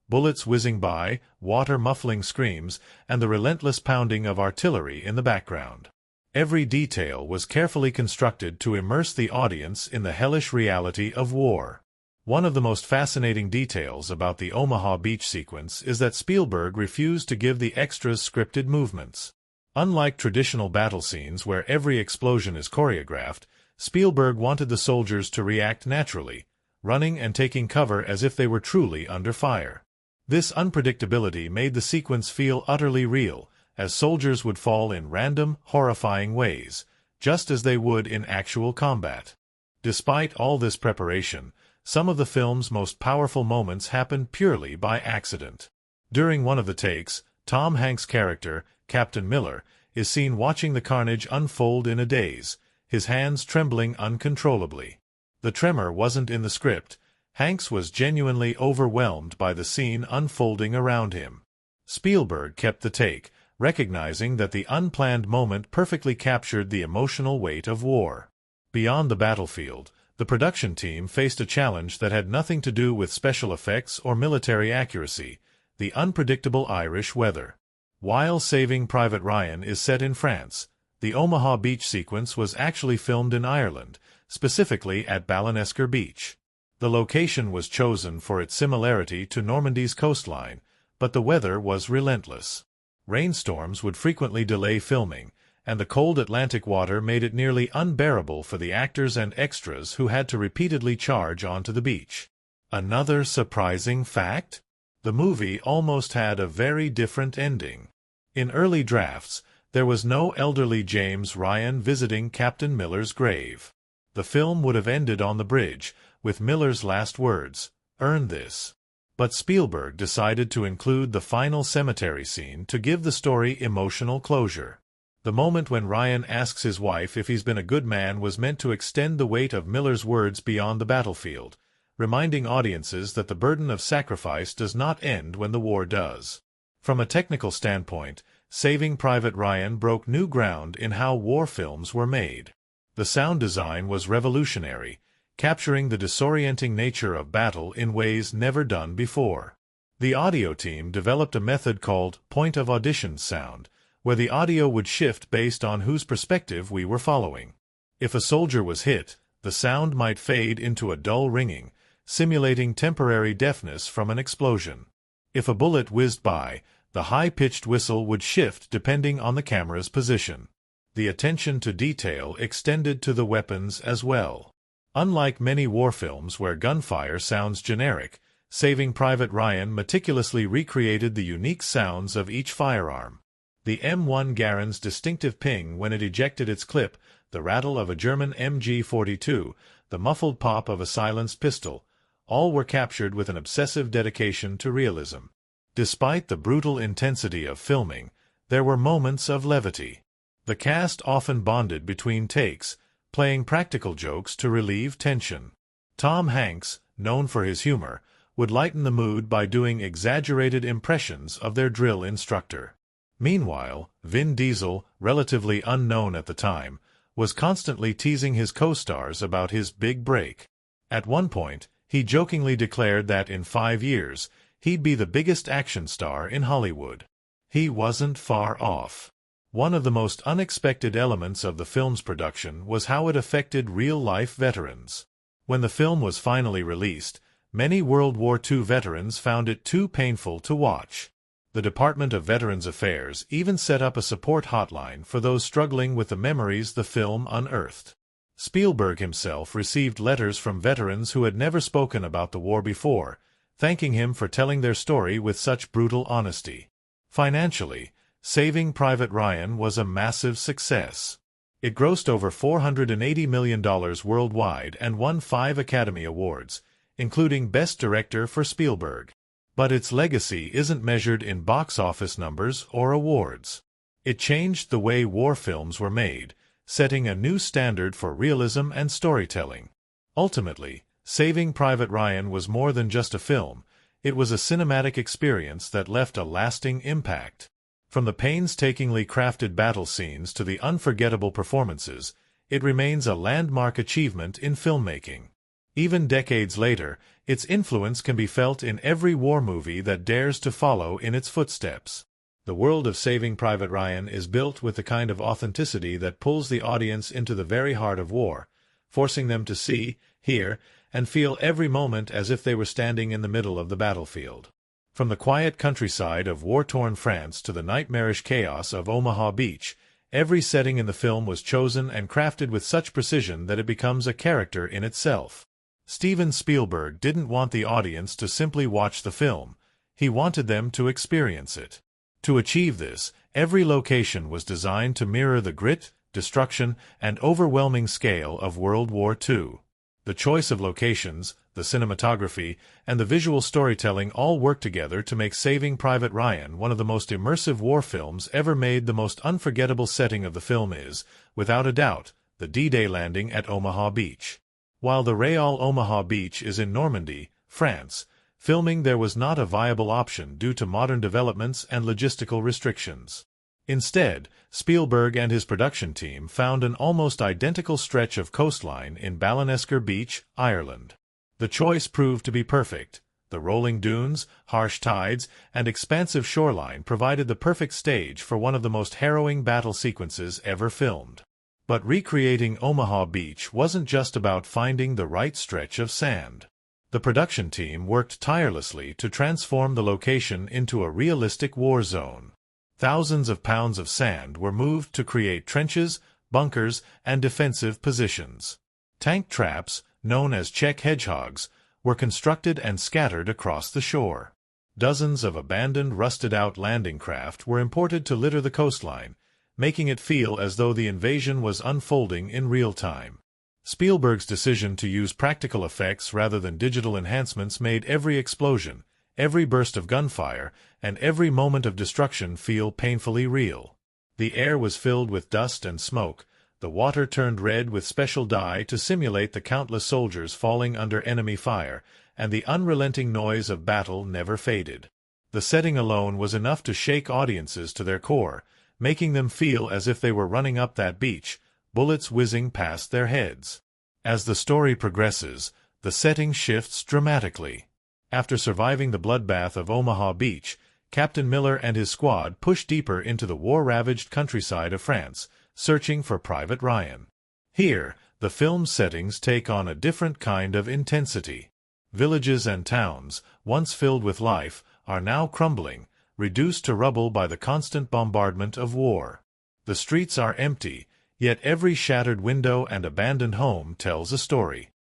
Bullets whizzing by, water-muffling screams, and the relentless pounding of artillery in the background. Every detail was carefully constructed to immerse the audience in the hellish reality of war. One of the most fascinating details about the Omaha Beach sequence is that Spielberg refused to give the extras scripted movements. Unlike traditional battle scenes where every explosion is choreographed, Spielberg wanted the soldiers to react naturally, running and taking cover as if they were truly under fire. This unpredictability made the sequence feel utterly real, as soldiers would fall in random, horrifying ways, just as they would in actual combat. Despite all this preparation, some of the film's most powerful moments happened purely by accident. During one of the takes, Tom Hanks' character, Captain Miller, is seen watching the carnage unfold in a daze, his hands trembling uncontrollably. The tremor wasn't in the script. Hanks was genuinely overwhelmed by the scene unfolding around him. Spielberg kept the take, recognizing that the unplanned moment perfectly captured the emotional weight of war. Beyond the battlefield, the production team faced a challenge that had nothing to do with special effects or military accuracy: the unpredictable Irish weather. While Saving Private Ryan is set in France, the Omaha Beach sequence was actually filmed in Ireland, specifically at Ballinesker Beach. The location was chosen for its similarity to Normandy's coastline, but the weather was relentless. Rainstorms would frequently delay filming, and the cold Atlantic water made it nearly unbearable for the actors and extras who had to repeatedly charge onto the beach. Another surprising fact? The movie almost had a very different ending. In early drafts, there was no elderly James Ryan visiting Captain Miller's grave. The film would have ended on the bridge, with Miller's last words, "Earn this." But Spielberg decided to include the final cemetery scene to give the story emotional closure. The moment when Ryan asks his wife if he's been a good man was meant to extend the weight of Miller's words beyond the battlefield, reminding audiences that the burden of sacrifice does not end when the war does. From a technical standpoint, Saving Private Ryan broke new ground in how war films were made. The sound design was revolutionary, capturing the disorienting nature of battle in ways never done before. The audio team developed a method called point of audition sound, where the audio would shift based on whose perspective we were following. If a soldier was hit, the sound might fade into a dull ringing, simulating temporary deafness from an explosion. If a bullet whizzed by, the high-pitched whistle would shift depending on the camera's position. The attention to detail extended to the weapons as well. Unlike many war films where gunfire sounds generic, Saving Private Ryan meticulously recreated the unique sounds of each firearm. The M1 Garand's distinctive ping when it ejected its clip, the rattle of a German MG42, the muffled pop of a silenced pistol, all were captured with an obsessive dedication to realism. Despite the brutal intensity of filming, there were moments of levity. The cast often bonded between takes, playing practical jokes to relieve tension. Tom Hanks, known for his humor, would lighten the mood by doing exaggerated impressions of their drill instructor. Meanwhile, Vin Diesel, relatively unknown at the time, was constantly teasing his co-stars about his big break. At one point, he jokingly declared that in 5 years, he'd be the biggest action star in Hollywood. He wasn't far off. One of the most unexpected elements of the film's production was how it affected real-life veterans. When the film was finally released, many World War II veterans found it too painful to watch. The Department of Veterans Affairs even set up a support hotline for those struggling with the memories the film unearthed. Spielberg himself received letters from veterans who had never spoken about the war before, thanking him for telling their story with such brutal honesty. Financially, Saving Private Ryan was a massive success. It grossed over $480 million worldwide and won 5 Academy Awards, including Best Director for Spielberg. But its legacy isn't measured in box office numbers or awards. It changed the way war films were made, setting a new standard for realism and storytelling. Ultimately, Saving Private Ryan was more than just a film. It was a cinematic experience that left a lasting impact. From the painstakingly crafted battle scenes to the unforgettable performances, it remains a landmark achievement in filmmaking. Even decades later, its influence can be felt in every war movie that dares to follow in its footsteps. The world of Saving Private Ryan is built with the kind of authenticity that pulls the audience into the very heart of war, forcing them to see, hear, and feel every moment as if they were standing in the middle of the battlefield. From the quiet countryside of war-torn France to the nightmarish chaos of Omaha Beach, every setting in the film was chosen and crafted with such precision that it becomes a character in itself. Steven Spielberg didn't want the audience to simply watch the film. He wanted them to experience it. To achieve this, every location was designed to mirror the grit, destruction, and overwhelming scale of World War II. The choice of locations, the cinematography, and the visual storytelling all work together to make Saving Private Ryan one of the most immersive war films ever made. The most unforgettable setting of the film is, without a doubt, the D-Day landing at Omaha Beach. While the Real Omaha Beach is in Normandy, France, filming there was not a viable option due to modern developments and logistical restrictions. Instead, Spielberg and his production team found an almost identical stretch of coastline in Ballinesker Beach, Ireland. The choice proved to be perfect. The rolling dunes, harsh tides, and expansive shoreline provided the perfect stage for one of the most harrowing battle sequences ever filmed. But recreating Omaha Beach wasn't just about finding the right stretch of sand. The production team worked tirelessly to transform the location into a realistic war zone. Thousands of pounds of sand were moved to create trenches, bunkers, and defensive positions. Tank traps, known as Czech hedgehogs, were constructed and scattered across the shore. Dozens of abandoned, rusted-out landing craft were imported to litter the coastline, making it feel as though the invasion was unfolding in real time. Spielberg's decision to use practical effects rather than digital enhancements made every explosion, every burst of gunfire, and every moment of destruction feel painfully real. The air was filled with dust and smoke, the water turned red with special dye to simulate the countless soldiers falling under enemy fire, and the unrelenting noise of battle never faded. The setting alone was enough to shake audiences to their core, making them feel as if they were running up that beach, bullets whizzing past their heads. As the story progresses, the setting shifts dramatically. After surviving the bloodbath of Omaha Beach, Captain Miller and his squad push deeper into the war-ravaged countryside of France, searching for Private Ryan. Here, the film's settings take on a different kind of intensity. Villages and towns, once filled with life, are now crumbling, reduced to rubble by the constant bombardment of war. The streets are empty, yet every shattered window and abandoned home tells a story.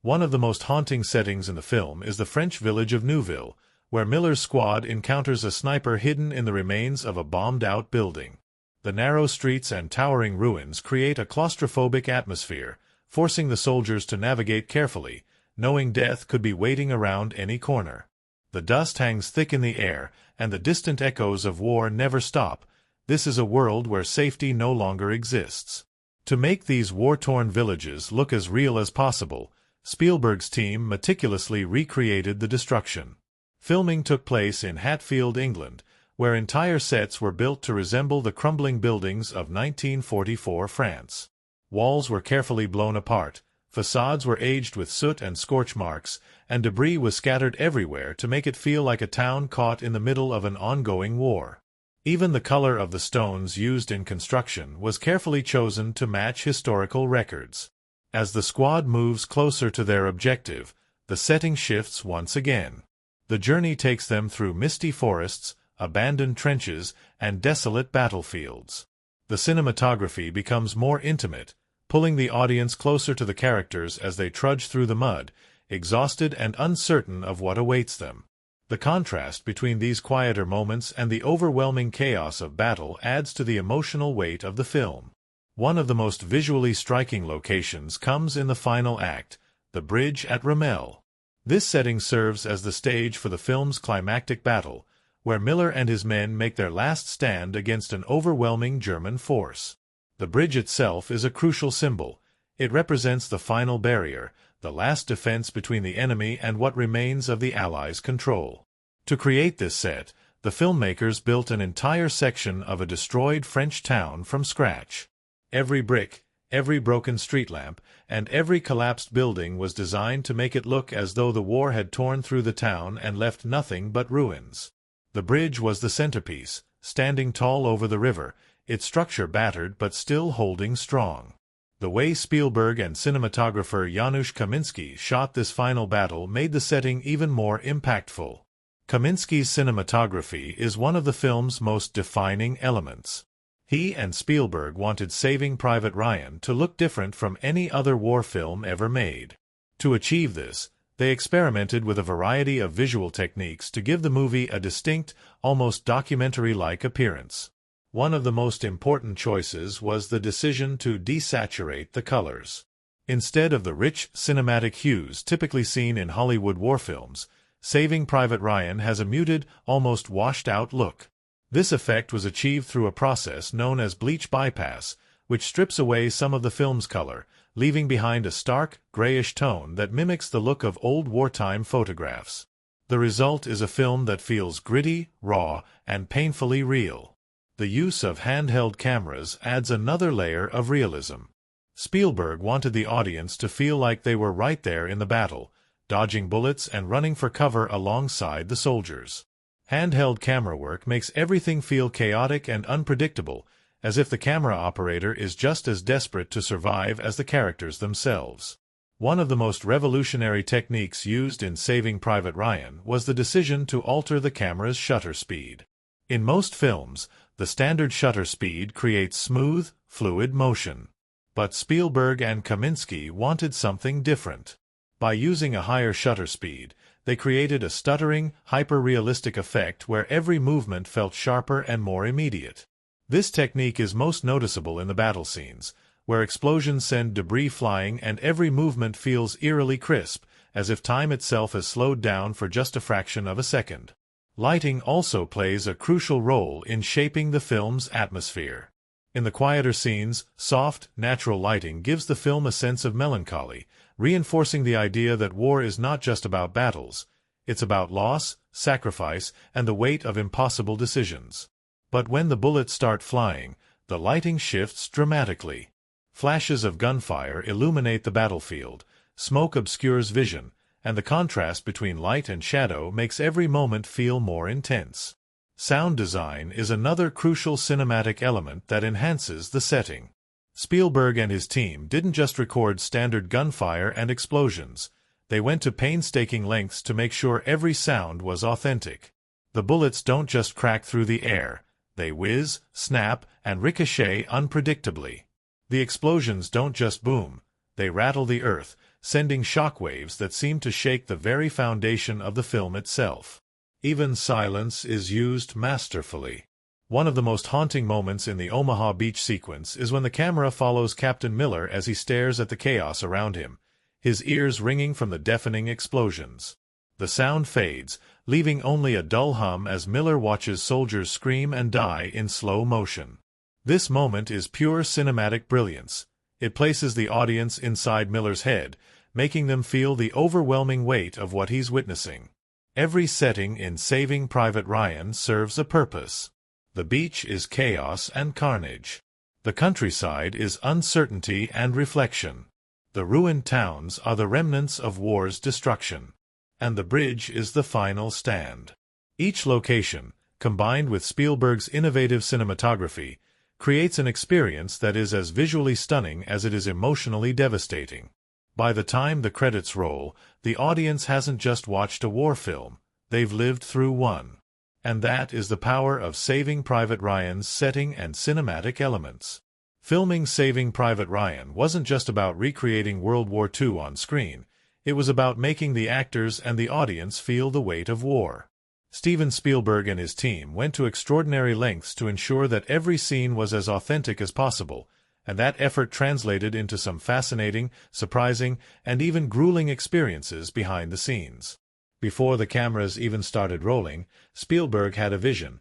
One of the most haunting settings in the film is the French village of Neuville, where Miller's squad encounters a sniper hidden in the remains of a bombed-out building. The narrow streets and towering ruins create a claustrophobic atmosphere, forcing the soldiers to navigate carefully, knowing death could be waiting around any corner. The dust hangs thick in the air, and the distant echoes of war never stop. This is a world where safety no longer exists. To make these war-torn villages look as real as possible, Spielberg's team meticulously recreated the destruction. Filming took place in Hatfield, England, where entire sets were built to resemble the crumbling buildings of 1944 France. Walls were carefully blown apart, facades were aged with soot and scorch marks, and debris was scattered everywhere to make it feel like a town caught in the middle of an ongoing war. Even the color of the stones used in construction was carefully chosen to match historical records. As the squad moves closer to their objective, the setting shifts once again. The journey takes them through misty forests, abandoned trenches, and desolate battlefields. The cinematography becomes more intimate, pulling the audience closer to the characters as they trudge through the mud, exhausted and uncertain of what awaits them. The contrast between these quieter moments and the overwhelming chaos of battle adds to the emotional weight of the film. One of the most visually striking locations comes in the final act, the bridge at Ramel. This setting serves as the stage for the film's climactic battle, where Miller and his men make their last stand against an overwhelming German force. The bridge itself is a crucial symbol. It represents the final barrier, the last defense between the enemy and what remains of the Allies' control. To create this set, the filmmakers built an entire section of a destroyed French town from scratch. Every brick, every broken street lamp, and every collapsed building was designed to make it look as though the war had torn through the town and left nothing but ruins. The bridge was the centerpiece, standing tall over the river, its structure battered but still holding strong. The way Spielberg and cinematographer Janusz Kaminski shot this final battle made the setting even more impactful. Kaminski's cinematography is one of the film's most defining elements. He and Spielberg wanted Saving Private Ryan to look different from any other war film ever made. To achieve this, they experimented with a variety of visual techniques to give the movie a distinct, almost documentary-like appearance. One of the most important choices was the decision to desaturate the colors. Instead of the rich, cinematic hues typically seen in Hollywood war films, Saving Private Ryan has a muted, almost washed-out look. This effect was achieved through a process known as bleach bypass, which strips away some of the film's color, leaving behind a stark, grayish tone that mimics the look of old wartime photographs. The result is a film that feels gritty, raw, and painfully real. The use of handheld cameras adds another layer of realism. Spielberg wanted the audience to feel like they were right there in the battle, dodging bullets and running for cover alongside the soldiers. Handheld camera work makes everything feel chaotic and unpredictable, as if the camera operator is just as desperate to survive as the characters themselves. One of the most revolutionary techniques used in Saving Private Ryan was the decision to alter the camera's shutter speed. In most films, the standard shutter speed creates smooth, fluid motion. But Spielberg and Kaminski wanted something different. By using a higher shutter speed, they created a stuttering, hyper-realistic effect where every movement felt sharper and more immediate. This technique is most noticeable in the battle scenes, where explosions send debris flying and every movement feels eerily crisp, as if time itself has slowed down for just a fraction of a second. Lighting also plays a crucial role in shaping the film's atmosphere. In the quieter scenes, soft, natural lighting gives the film a sense of melancholy, reinforcing the idea that war is not just about battles. It's about loss, sacrifice, and the weight of impossible decisions. But when the bullets start flying, the lighting shifts dramatically. Flashes of gunfire illuminate the battlefield, smoke obscures vision, and the contrast between light and shadow makes every moment feel more intense. Sound design is another crucial cinematic element that enhances the setting. Spielberg and his team didn't just record standard gunfire and explosions. They went to painstaking lengths to make sure every sound was authentic. The bullets don't just crack through the air. They whiz, snap, and ricochet unpredictably. The explosions don't just boom. They rattle the earth, sending shockwaves that seem to shake the very foundation of the film itself. Even silence is used masterfully. One of the most haunting moments in the Omaha Beach sequence is when the camera follows Captain Miller as he stares at the chaos around him, his ears ringing from the deafening explosions. The sound fades, leaving only a dull hum as Miller watches soldiers scream and die in slow motion. This moment is pure cinematic brilliance. It places the audience inside Miller's head, making them feel the overwhelming weight of what he's witnessing. Every setting in Saving Private Ryan serves a purpose. The beach is chaos and carnage. The countryside is uncertainty and reflection. The ruined towns are the remnants of war's destruction. And the bridge is the final stand. Each location, combined with Spielberg's innovative cinematography, creates an experience that is as visually stunning as it is emotionally devastating. By the time the credits roll, the audience hasn't just watched a war film, they've lived through one. And that is the power of Saving Private Ryan's setting and cinematic elements. Filming Saving Private Ryan wasn't just about recreating World War II on screen, it was about making the actors and the audience feel the weight of war. Steven Spielberg and his team went to extraordinary lengths to ensure that every scene was as authentic as possible, and that effort translated into some fascinating, surprising, and even grueling experiences behind the scenes. Before the cameras even started rolling, Spielberg had a vision.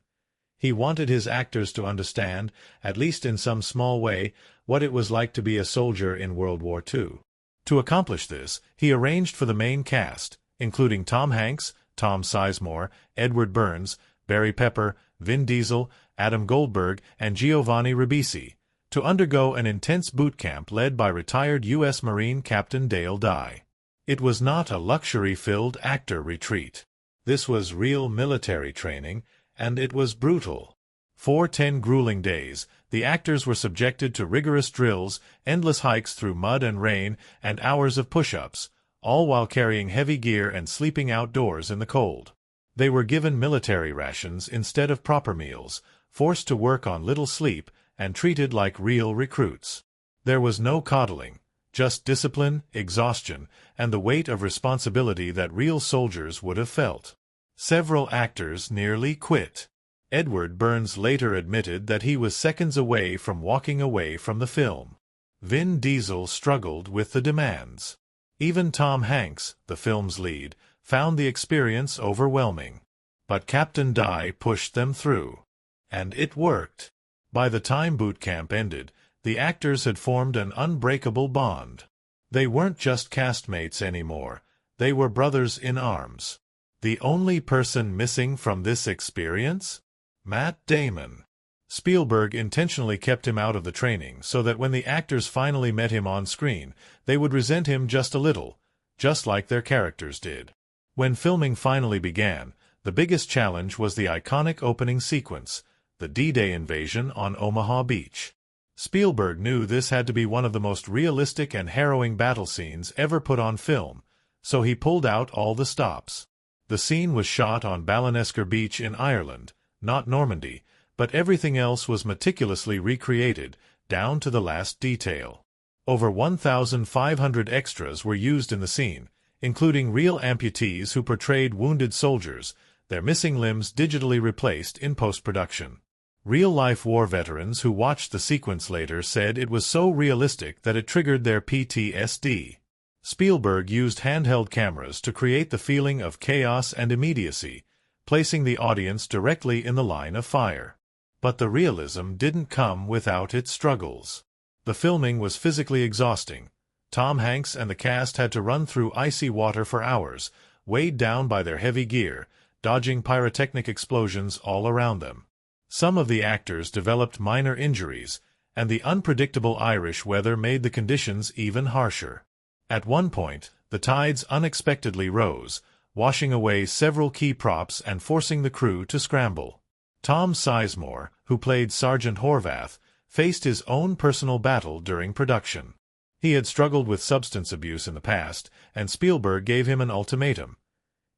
He wanted his actors to understand, at least in some small way, what it was like to be a soldier in World War II. To accomplish this, he arranged for the main cast, including Tom Hanks, Tom Sizemore, Edward Burns, Barry Pepper, Vin Diesel, Adam Goldberg, and Giovanni Ribisi, to undergo an intense boot camp led by retired U.S. Marine Captain Dale Dye. It was not a luxury-filled actor retreat. This was real military training, and it was brutal. For 10 grueling days, the actors were subjected to rigorous drills, endless hikes through mud and rain, and hours of push-ups, all while carrying heavy gear and sleeping outdoors in the cold. They were given military rations instead of proper meals, forced to work on little sleep, and treated like real recruits. There was no coddling, just discipline, exhaustion, and the weight of responsibility that real soldiers would have felt. Several actors nearly quit. Edward Burns later admitted that he was seconds away from walking away from the film. Vin Diesel struggled with the demands. Even Tom Hanks, the film's lead, found the experience overwhelming. But Captain Dye pushed them through. And it worked. By the time boot camp ended, the actors had formed an unbreakable bond. They weren't just castmates anymore, they were brothers in arms. The only person missing from this experience? Matt Damon. Spielberg intentionally kept him out of the training so that when the actors finally met him on screen, they would resent him just a little, just like their characters did. When filming finally began, the biggest challenge was the iconic opening sequence, the D-Day invasion on Omaha Beach. Spielberg knew this had to be one of the most realistic and harrowing battle scenes ever put on film, so he pulled out all the stops. The scene was shot on Ballinesker Beach in Ireland, not Normandy, but everything else was meticulously recreated, down to the last detail. Over 1,500 extras were used in the scene, including real amputees who portrayed wounded soldiers, their missing limbs digitally replaced in post-production. Real-life war veterans who watched the sequence later said it was so realistic that it triggered their PTSD. Spielberg used handheld cameras to create the feeling of chaos and immediacy, placing the audience directly in the line of fire. But the realism didn't come without its struggles. The filming was physically exhausting. Tom Hanks and the cast had to run through icy water for hours, weighed down by their heavy gear, dodging pyrotechnic explosions all around them. Some of the actors developed minor injuries, and the unpredictable Irish weather made the conditions even harsher. At one point, the tides unexpectedly rose, washing away several key props and forcing the crew to scramble. Tom Sizemore, who played Sergeant Horvath, faced his own personal battle during production. He had struggled with substance abuse in the past, and Spielberg gave him an ultimatum.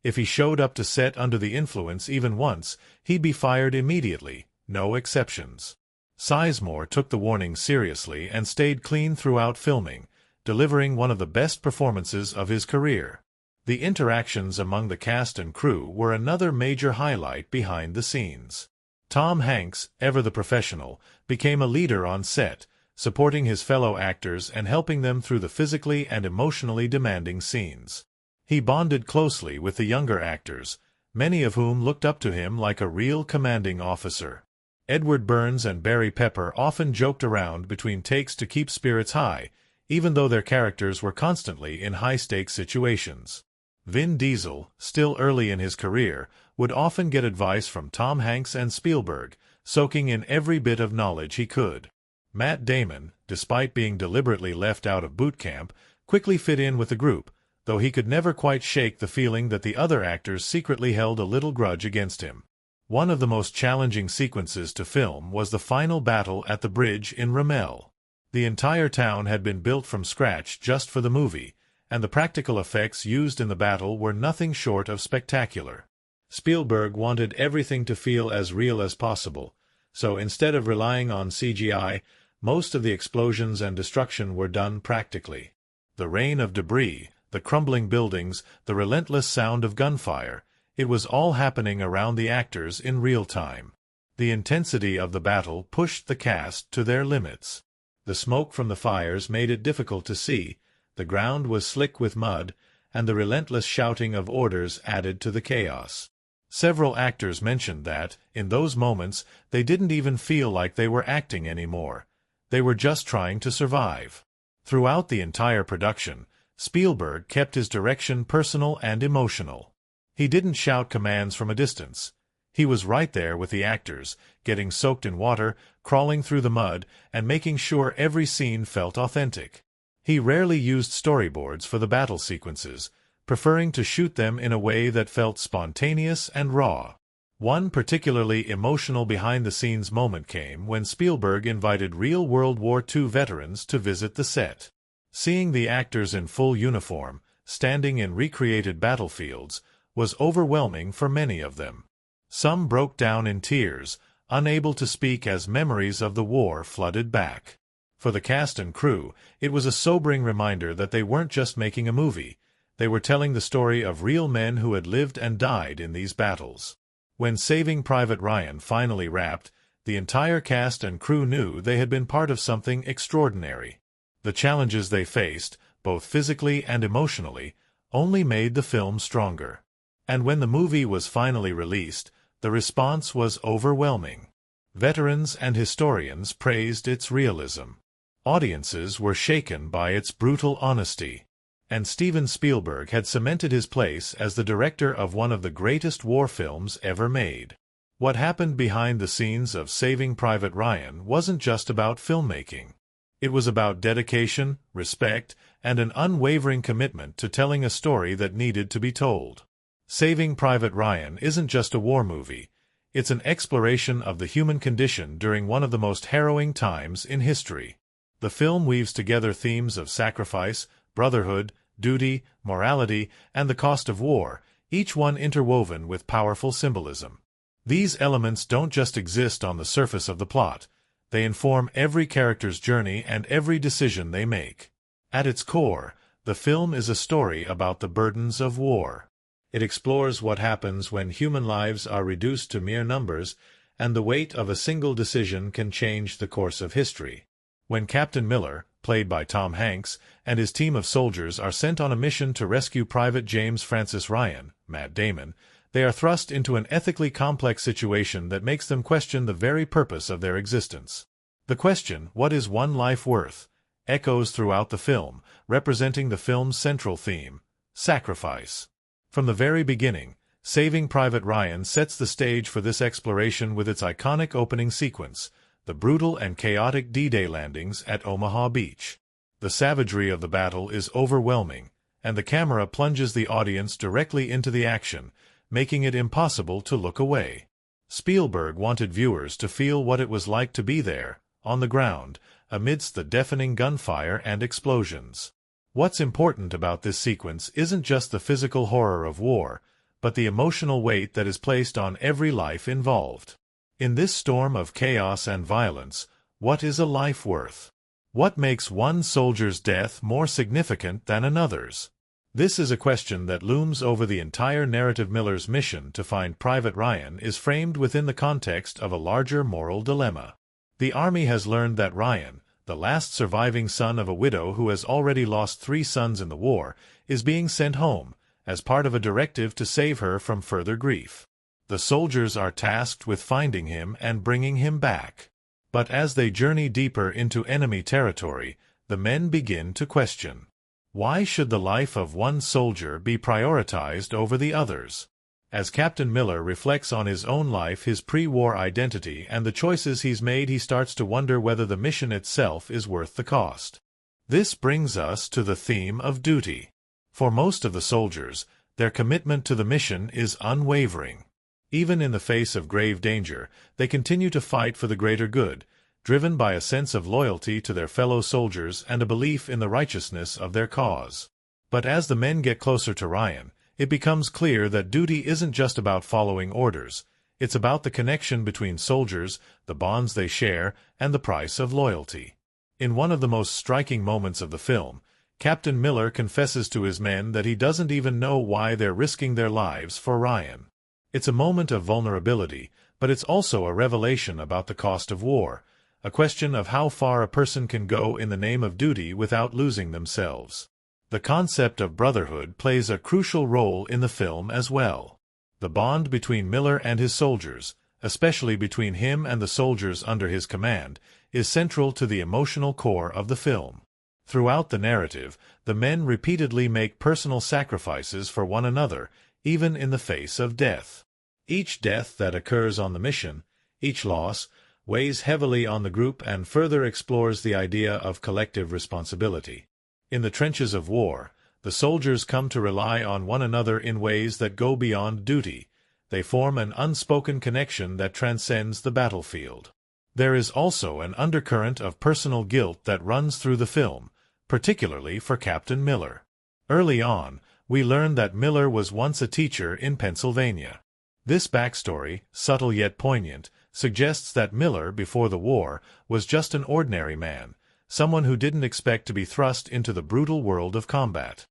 If he showed up to set under the influence even once, he'd be fired immediately, no exceptions. Sizemore took the warning seriously and stayed clean throughout filming, delivering one of the best performances of his career. The interactions among the cast and crew were another major highlight behind the scenes. Tom Hanks, ever the professional, became a leader on set, supporting his fellow actors and helping them through the physically and emotionally demanding scenes. He bonded closely with the younger actors, many of whom looked up to him like a real commanding officer. Edward Burns and Barry Pepper often joked around between takes to keep spirits high, even though their characters were constantly in high-stakes situations. Vin Diesel, still early in his career, would often get advice from Tom Hanks and Spielberg, soaking in every bit of knowledge he could. Matt Damon, despite being deliberately left out of boot camp, quickly fit in with the group, though he could never quite shake the feeling that the other actors secretly held a little grudge against him. One of the most challenging sequences to film was the final battle at the bridge in Ramelle. The entire town had been built from scratch just for the movie, and the practical effects used in the battle were nothing short of spectacular. Spielberg wanted everything to feel as real as possible, so instead of relying on CGI, most of the explosions and destruction were done practically. The rain of debris, the crumbling buildings, the relentless sound of gunfire, it was all happening around the actors in real time. The intensity of the battle pushed the cast to their limits. The smoke from the fires made it difficult to see, the ground was slick with mud, and the relentless shouting of orders added to the chaos. Several actors mentioned that, in those moments, they didn't even feel like they were acting anymore. They were just trying to survive. Throughout the entire production, Spielberg kept his direction personal and emotional. He didn't shout commands from a distance. He was right there with the actors, getting soaked in water, crawling through the mud, and making sure every scene felt authentic. He rarely used storyboards for the battle sequences, preferring to shoot them in a way that felt spontaneous and raw. One particularly emotional behind-the-scenes moment came when Spielberg invited real World War II veterans to visit the set. Seeing the actors in full uniform, standing in recreated battlefields, was overwhelming for many of them. Some broke down in tears, unable to speak as memories of the war flooded back. For the cast and crew, it was a sobering reminder that they weren't just making a movie. They were telling the story of real men who had lived and died in these battles. When Saving Private Ryan finally wrapped, the entire cast and crew knew they had been part of something extraordinary. The challenges they faced, both physically and emotionally, only made the film stronger. And when the movie was finally released, the response was overwhelming. Veterans and historians praised its realism. Audiences were shaken by its brutal honesty. And Steven Spielberg had cemented his place as the director of one of the greatest war films ever made. What happened behind the scenes of Saving Private Ryan wasn't just about filmmaking. It was about dedication, respect, and an unwavering commitment to telling a story that needed to be told. Saving Private Ryan isn't just a war movie. It's an exploration of the human condition during one of the most harrowing times in history. The film weaves together themes of sacrifice, brotherhood, duty, morality, and the cost of war, each one interwoven with powerful symbolism. These elements don't just exist on the surface of the plot. They inform every character's journey and every decision they make. At its core, the film is a story about the burdens of war. It explores what happens when human lives are reduced to mere numbers, and the weight of a single decision can change the course of history. When Captain Miller, played by Tom Hanks, and his team of soldiers are sent on a mission to rescue Private James Francis Ryan, Matt Damon, they are thrust into an ethically complex situation that makes them question the very purpose of their existence. The question, what is one life worth, echoes throughout the film, representing the film's central theme, sacrifice. From the very beginning, Saving Private Ryan sets the stage for this exploration with its iconic opening sequence, the brutal and chaotic D-Day landings at Omaha Beach. The savagery of the battle is overwhelming, and the camera plunges the audience directly into the action, making it impossible to look away. Spielberg wanted viewers to feel what it was like to be there, on the ground, amidst the deafening gunfire and explosions. What's important about this sequence isn't just the physical horror of war, but the emotional weight that is placed on every life involved. In this storm of chaos and violence, what is a life worth? What makes one soldier's death more significant than another's? This is a question that looms over the entire narrative. Miller's mission to find Private Ryan is framed within the context of a larger moral dilemma. The Army has learned that Ryan, the last surviving son of a widow who has already lost 3 sons in the war, is being sent home, as part of a directive to save her from further grief. The soldiers are tasked with finding him and bringing him back. But as they journey deeper into enemy territory, the men begin to question. Why should the life of one soldier be prioritized over the others? As Captain Miller reflects on his own life, his pre-war identity, and the choices he's made, he starts to wonder whether the mission itself is worth the cost. This brings us to the theme of duty. For most of the soldiers, their commitment to the mission is unwavering. Even in the face of grave danger, they continue to fight for the greater good, driven by a sense of loyalty to their fellow soldiers and a belief in the righteousness of their cause. But as the men get closer to Ryan, it becomes clear that duty isn't just about following orders. It's about the connection between soldiers, the bonds they share, and the price of loyalty. In one of the most striking moments of the film, Captain Miller confesses to his men that he doesn't even know why they're risking their lives for Ryan. It's a moment of vulnerability, but it's also a revelation about the cost of war, a question of how far a person can go in the name of duty without losing themselves. The concept of brotherhood plays a crucial role in the film as well. The bond between Miller and his soldiers, especially between him and the soldiers under his command, is central to the emotional core of the film. Throughout the narrative, the men repeatedly make personal sacrifices for one another, even in the face of death. Each death that occurs on the mission, each loss, weighs heavily on the group and further explores the idea of collective responsibility. In the trenches of war, the soldiers come to rely on one another in ways that go beyond duty. They form an unspoken connection that transcends the battlefield. There is also an undercurrent of personal guilt that runs through the film, particularly for Captain Miller. Early on, we learn that Miller was once a teacher in Pennsylvania. This backstory, subtle yet poignant, suggests that Miller, before the war, was just an ordinary man, someone who didn't expect to be thrust into the brutal world of combat.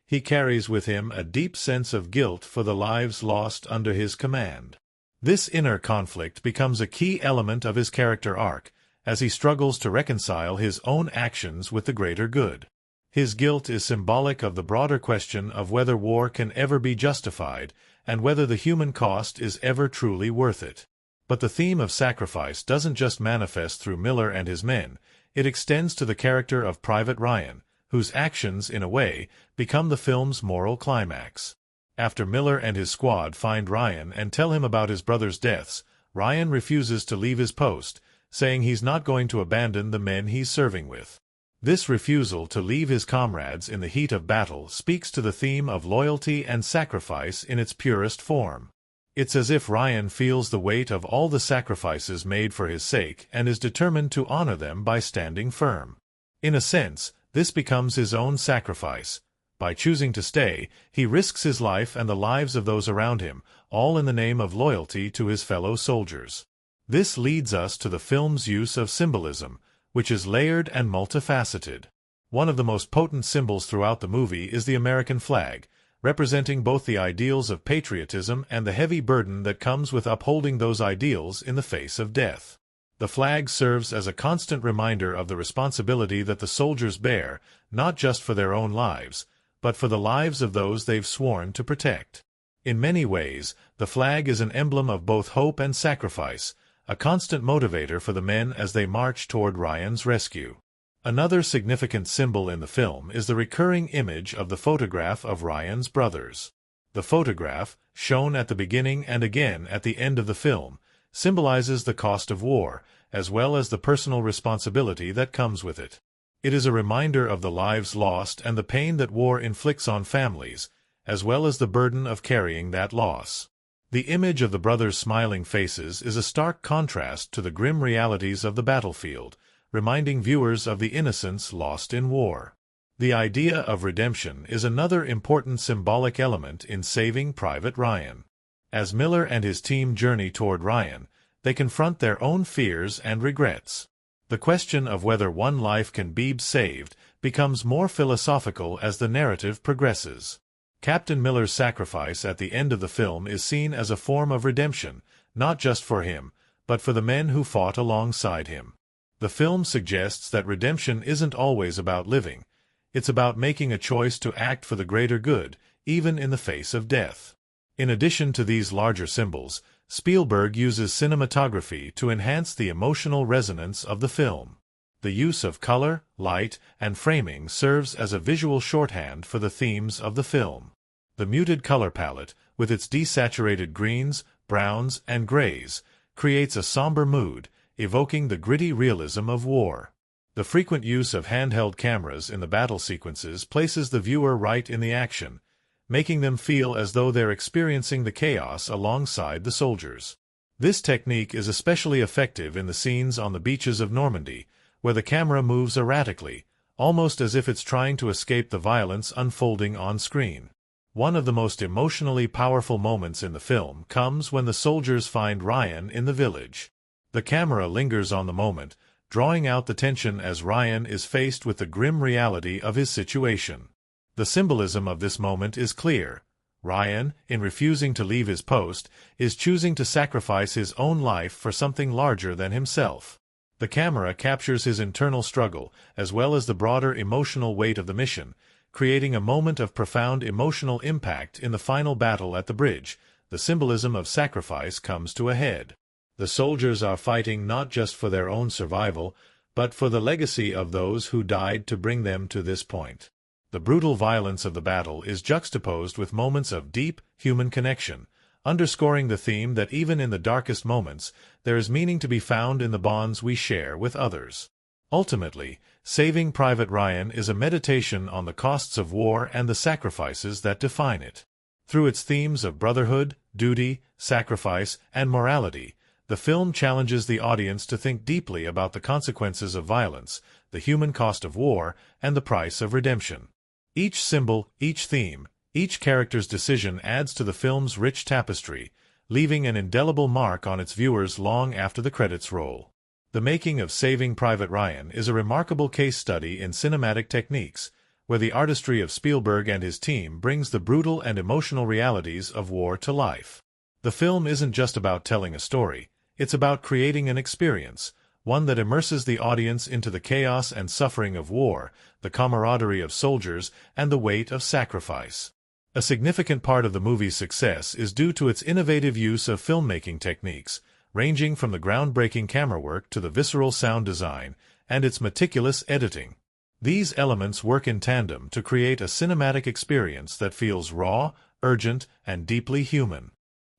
He carries with him a deep sense of guilt for the lives lost under his command. This inner conflict becomes a key element of his character arc, as he struggles to reconcile his own actions with the greater good. His guilt is symbolic of the broader question of whether war can ever be justified, and whether the human cost is ever truly worth it. But the theme of sacrifice doesn't just manifest through Miller and his men, it extends to the character of Private Ryan, whose actions, in a way, become the film's moral climax. After Miller and his squad find Ryan and tell him about his brother's deaths, Ryan refuses to leave his post, saying he's not going to abandon the men he's serving with. This refusal to leave his comrades in the heat of battle speaks to the theme of loyalty and sacrifice in its purest form. It's as if Ryan feels the weight of all the sacrifices made for his sake and is determined to honor them by standing firm. In a sense, this becomes his own sacrifice. By choosing to stay, he risks his life and the lives of those around him, all in the name of loyalty to his fellow soldiers. This leads us to the film's use of symbolism, which is layered and multifaceted. One of the most potent symbols throughout the movie is the American flag, representing both the ideals of patriotism and the heavy burden that comes with upholding those ideals in the face of death. The flag serves as a constant reminder of the responsibility that the soldiers bear, not just for their own lives, but for the lives of those they've sworn to protect. In many ways, the flag is an emblem of both hope and sacrifice, a constant motivator for the men as they march toward Ryan's rescue. Another significant symbol in the film is the recurring image of the photograph of Ryan's brothers. The photograph, shown at the beginning and again at the end of the film, symbolizes the cost of war, as well as the personal responsibility that comes with it. It is a reminder of the lives lost and the pain that war inflicts on families, as well as the burden of carrying that loss. The image of the brothers' smiling faces is a stark contrast to the grim realities of the battlefield, reminding viewers of the innocence lost in war. The idea of redemption is another important symbolic element in Saving Private Ryan. As Miller and his team journey toward Ryan, they confront their own fears and regrets. The question of whether one life can be saved becomes more philosophical as the narrative progresses. Captain Miller's sacrifice at the end of the film is seen as a form of redemption, not just for him, but for the men who fought alongside him. The film suggests that redemption isn't always about living. It's about making a choice to act for the greater good, even in the face of death. In addition to these larger symbols, Spielberg uses cinematography to enhance the emotional resonance of the film. The use of color, light, and framing serves as a visual shorthand for the themes of the film. The muted color palette, with its desaturated greens, browns, and grays, creates a somber mood, evoking the gritty realism of war. The frequent use of handheld cameras in the battle sequences places the viewer right in the action, making them feel as though they're experiencing the chaos alongside the soldiers. This technique is especially effective in the scenes on the beaches of Normandy, where the camera moves erratically, almost as if it's trying to escape the violence unfolding on screen. One of the most emotionally powerful moments in the film comes when the soldiers find Ryan in the village. The camera lingers on the moment, drawing out the tension as Ryan is faced with the grim reality of his situation. The symbolism of this moment is clear. Ryan, in refusing to leave his post, is choosing to sacrifice his own life for something larger than himself. The camera captures his internal struggle, as well as the broader emotional weight of the mission, creating a moment of profound emotional impact in the final battle at the bridge. The symbolism of sacrifice comes to a head. The soldiers are fighting not just for their own survival, but for the legacy of those who died to bring them to this point. The brutal violence of the battle is juxtaposed with moments of deep, human connection, underscoring the theme that even in the darkest moments, there is meaning to be found in the bonds we share with others. Ultimately, Saving Private Ryan is a meditation on the costs of war and the sacrifices that define it. Through its themes of brotherhood, duty, sacrifice, and morality, the film challenges the audience to think deeply about the consequences of violence, the human cost of war, and the price of redemption. Each symbol, each theme, each character's decision adds to the film's rich tapestry, leaving an indelible mark on its viewers long after the credits roll. The making of Saving Private Ryan is a remarkable case study in cinematic techniques, where the artistry of Spielberg and his team brings the brutal and emotional realities of war to life. The film isn't just about telling a story, it's about creating an experience, one that immerses the audience into the chaos and suffering of war, the camaraderie of soldiers, and the weight of sacrifice. A significant part of the movie's success is due to its innovative use of filmmaking techniques, ranging from the groundbreaking camera work to the visceral sound design, and its meticulous editing. These elements work in tandem to create a cinematic experience that feels raw, urgent, and deeply human.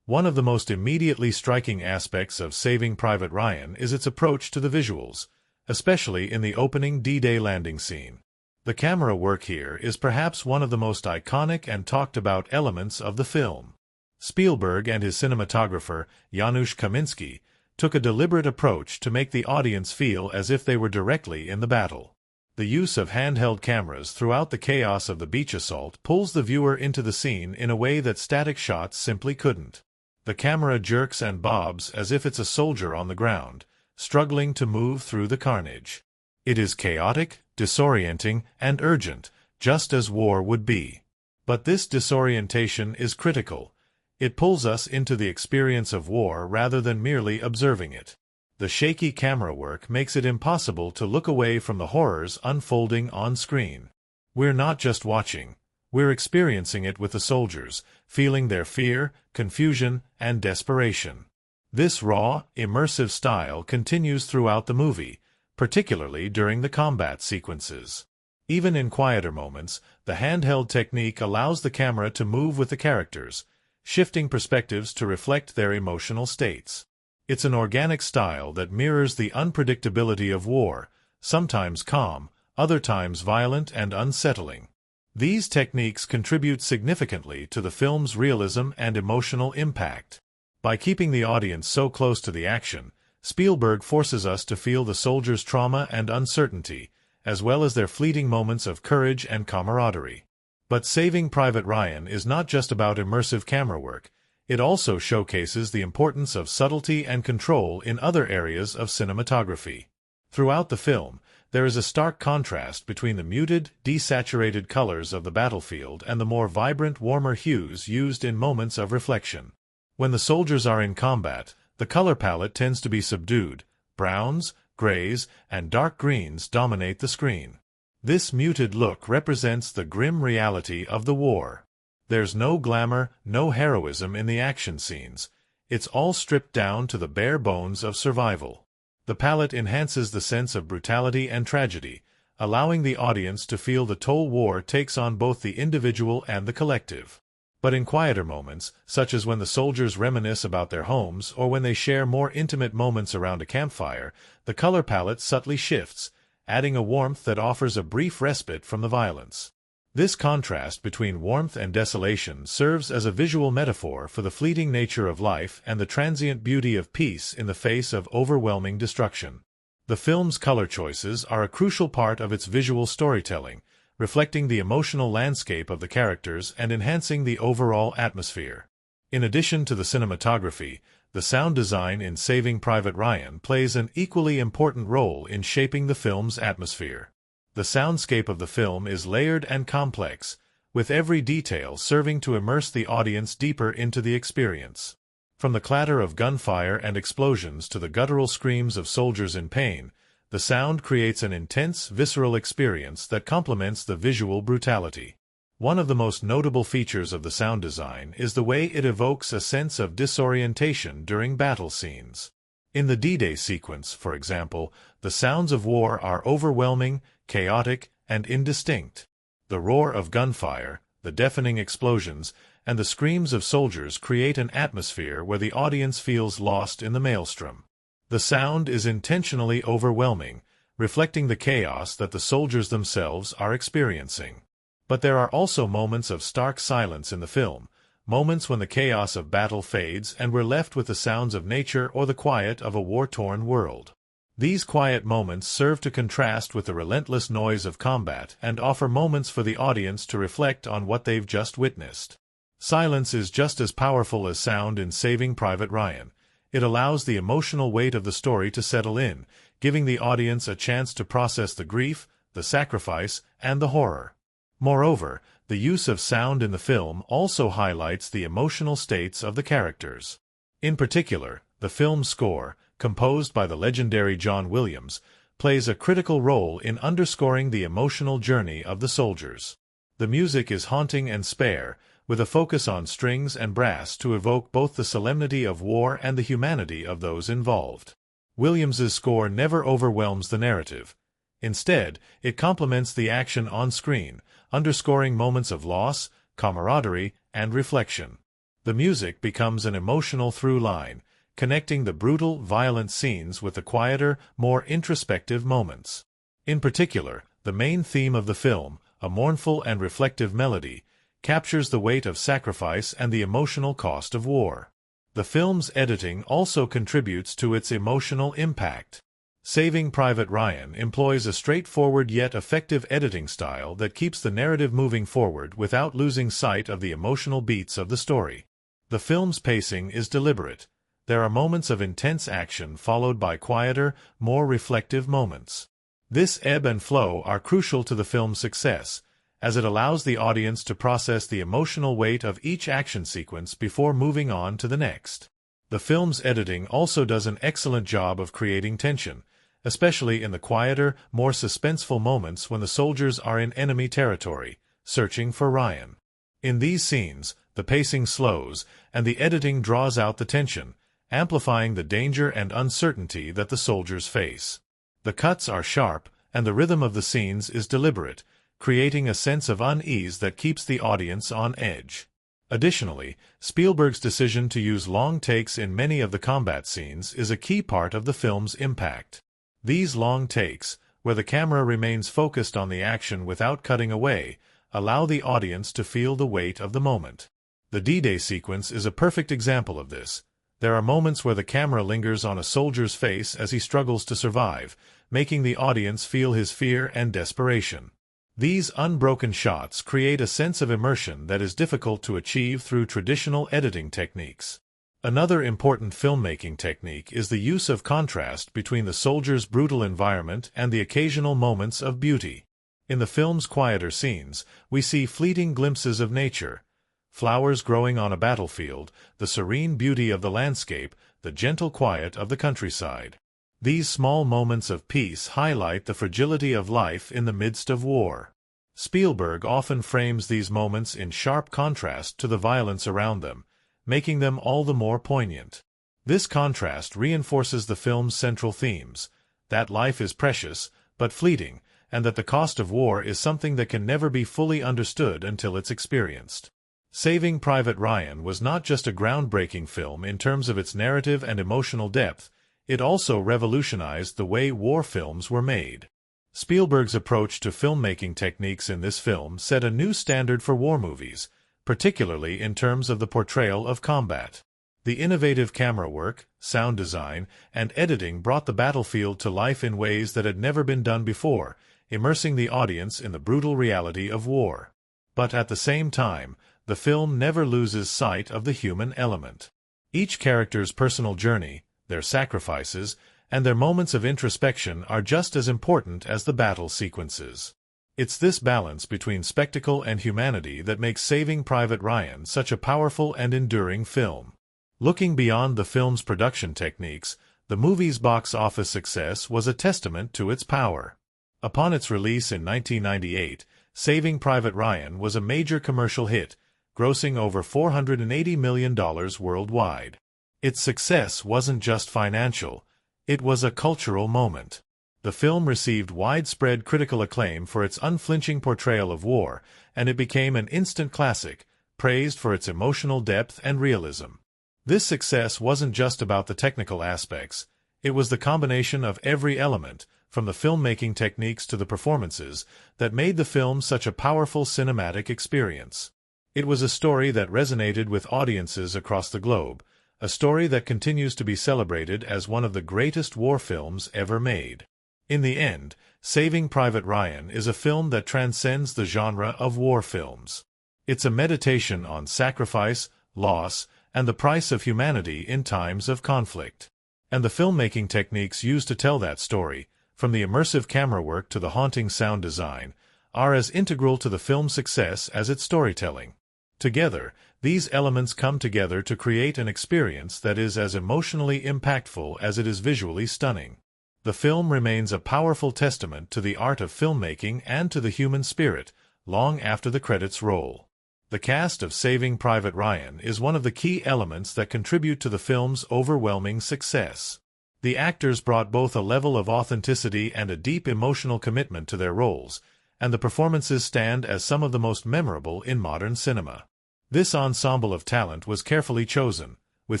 One of the most immediately striking aspects of Saving Private Ryan is its approach to the visuals, especially in the opening D-Day landing scene. The camera work here is perhaps one of the most iconic and talked-about elements of the film. Spielberg and his cinematographer, Janusz Kaminski, took a deliberate approach to make the audience feel as if they were directly in the battle. The use of handheld cameras throughout the chaos of the beach assault pulls the viewer into the scene in a way that static shots simply couldn't. The camera jerks and bobs as if it's a soldier on the ground, struggling to move through the carnage. It is chaotic, disorienting, and urgent, just as war would be. But this disorientation is critical. It pulls us into the experience of war rather than merely observing it. The shaky camera work makes it impossible to look away from the horrors unfolding on screen. We're not just watching. We're experiencing it with the soldiers, feeling their fear, confusion, and desperation. This raw, immersive style continues throughout the movie, particularly during the combat sequences. Even in quieter moments, the handheld technique allows the camera to move with the characters, shifting perspectives to reflect their emotional states. It's an organic style that mirrors the unpredictability of war, sometimes calm, other times violent and unsettling. These techniques contribute significantly to the film's realism and emotional impact. By keeping the audience so close to the action, Spielberg forces us to feel the soldiers' trauma and uncertainty, as well as their fleeting moments of courage and camaraderie. But Saving Private Ryan is not just about immersive camera work. It also showcases the importance of subtlety and control in other areas of cinematography. Throughout the film, there is a stark contrast between the muted, desaturated colors of the battlefield and the more vibrant, warmer hues used in moments of reflection. When the soldiers are in combat, the color palette tends to be subdued. Browns, grays, and dark greens dominate the screen. This muted look represents the grim reality of the war. There's no glamour, no heroism in the action scenes. It's all stripped down to the bare bones of survival. The palette enhances the sense of brutality and tragedy, allowing the audience to feel the toll war takes on both the individual and the collective. But in quieter moments, such as when the soldiers reminisce about their homes or when they share more intimate moments around a campfire, the color palette subtly shifts, adding a warmth that offers a brief respite from the violence. This contrast between warmth and desolation serves as a visual metaphor for the fleeting nature of life and the transient beauty of peace in the face of overwhelming destruction. The film's color choices are a crucial part of its visual storytelling, reflecting the emotional landscape of the characters and enhancing the overall atmosphere. In addition to the cinematography, the sound design in Saving Private Ryan plays an equally important role in shaping the film's atmosphere. The soundscape of the film is layered and complex, with every detail serving to immerse the audience deeper into the experience. From the clatter of gunfire and explosions to the guttural screams of soldiers in pain, the sound creates an intense, visceral experience that complements the visual brutality. One of the most notable features of the sound design is the way it evokes a sense of disorientation during battle scenes. In the D-Day sequence, for example, the sounds of war are overwhelming, chaotic, and indistinct. The roar of gunfire, the deafening explosions, and the screams of soldiers create an atmosphere where the audience feels lost in the maelstrom. The sound is intentionally overwhelming, reflecting the chaos that the soldiers themselves are experiencing. But there are also moments of stark silence in the film, moments when the chaos of battle fades and we're left with the sounds of nature or the quiet of a war-torn world. These quiet moments serve to contrast with the relentless noise of combat and offer moments for the audience to reflect on what they've just witnessed. Silence is just as powerful as sound in Saving Private Ryan. It allows the emotional weight of the story to settle in, giving the audience a chance to process the grief, the sacrifice, and the horror. Moreover, the use of sound in the film also highlights the emotional states of the characters. In particular, the film's score, composed by the legendary John Williams, plays a critical role in underscoring the emotional journey of the soldiers. The music is haunting and spare, with a focus on strings and brass to evoke both the solemnity of war and the humanity of those involved. Williams's score never overwhelms the narrative. Instead, it complements the action on screen, underscoring moments of loss, camaraderie, and reflection. The music becomes an emotional through line, connecting the brutal, violent scenes with the quieter, more introspective moments. In particular, the main theme of the film, a mournful and reflective melody, captures the weight of sacrifice and the emotional cost of war. The film's editing also contributes to its emotional impact. Saving Private Ryan employs a straightforward yet effective editing style that keeps the narrative moving forward without losing sight of the emotional beats of the story. The film's pacing is deliberate. There are moments of intense action followed by quieter, more reflective moments. This ebb and flow are crucial to the film's success, as it allows the audience to process the emotional weight of each action sequence before moving on to the next. The film's editing also does an excellent job of creating tension, especially in the quieter, more suspenseful moments when the soldiers are in enemy territory, searching for Ryan. In these scenes, the pacing slows, and the editing draws out the tension, amplifying the danger and uncertainty that the soldiers face. The cuts are sharp, and the rhythm of the scenes is deliberate, creating a sense of unease that keeps the audience on edge. Additionally, Spielberg's decision to use long takes in many of the combat scenes is a key part of the film's impact. These long takes, where the camera remains focused on the action without cutting away, allow the audience to feel the weight of the moment. The D-Day sequence is a perfect example of this. There are moments where the camera lingers on a soldier's face as he struggles to survive, making the audience feel his fear and desperation. These unbroken shots create a sense of immersion that is difficult to achieve through traditional editing techniques. Another important filmmaking technique is the use of contrast between the soldier's brutal environment and the occasional moments of beauty. In the film's quieter scenes, we see fleeting glimpses of nature, flowers growing on a battlefield, the serene beauty of the landscape, the gentle quiet of the countryside. These small moments of peace highlight the fragility of life in the midst of war. Spielberg often frames these moments in sharp contrast to the violence around them, making them all the more poignant. This contrast reinforces the film's central themes, that life is precious, but fleeting, and that the cost of war is something that can never be fully understood until it's experienced. Saving Private Ryan was not just a groundbreaking film in terms of its narrative and emotional depth, it also revolutionized the way war films were made. Spielberg's approach to filmmaking techniques in this film set a new standard for war movies, particularly in terms of the portrayal of combat. The innovative camera work, sound design, and editing brought the battlefield to life in ways that had never been done before, immersing the audience in the brutal reality of war. But at the same time, the film never loses sight of the human element. Each character's personal journey, their sacrifices, and their moments of introspection are just as important as the battle sequences. It's this balance between spectacle and humanity that makes Saving Private Ryan such a powerful and enduring film. Looking beyond the film's production techniques, the movie's box office success was a testament to its power. Upon its release in 1998, Saving Private Ryan was a major commercial hit, grossing over $480 million worldwide. Its success wasn't just financial, it was a cultural moment. The film received widespread critical acclaim for its unflinching portrayal of war, and it became an instant classic, praised for its emotional depth and realism. This success wasn't just about the technical aspects, it was the combination of every element, from the filmmaking techniques to the performances, that made the film such a powerful cinematic experience. It was a story that resonated with audiences across the globe, a story that continues to be celebrated as one of the greatest war films ever made. In the end, Saving Private Ryan is a film that transcends the genre of war films. It's a meditation on sacrifice, loss, and the price of humanity in times of conflict. And the filmmaking techniques used to tell that story, from the immersive camera work to the haunting sound design, are as integral to the film's success as its storytelling. Together, these elements come together to create an experience that is as emotionally impactful as it is visually stunning. The film remains a powerful testament to the art of filmmaking and to the human spirit, long after the credits roll. The cast of Saving Private Ryan is one of the key elements that contribute to the film's overwhelming success. The actors brought both a level of authenticity and a deep emotional commitment to their roles, and the performances stand as some of the most memorable in modern cinema. This ensemble of talent was carefully chosen, with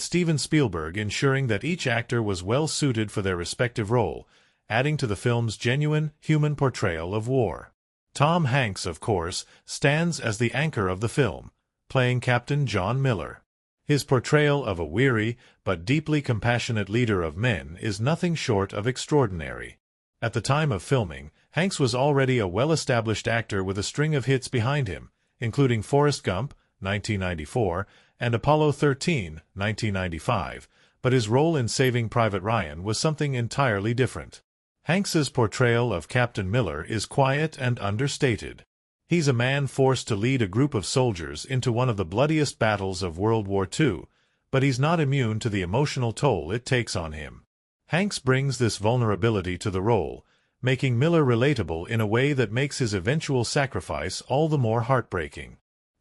Steven Spielberg ensuring that each actor was well suited for their respective role, adding to the film's genuine, human portrayal of war. Tom Hanks, of course, stands as the anchor of the film, playing Captain John Miller. His portrayal of a weary but deeply compassionate leader of men is nothing short of extraordinary. At the time of filming, Hanks was already a well-established actor with a string of hits behind him, including Forrest Gump, 1994, and Apollo 13, 1995, but his role in Saving Private Ryan was something entirely different. Hanks's portrayal of Captain Miller is quiet and understated. He's a man forced to lead a group of soldiers into one of the bloodiest battles of World War II, but he's not immune to the emotional toll it takes on him. Hanks brings this vulnerability to the role, making Miller relatable in a way that makes his eventual sacrifice all the more heartbreaking.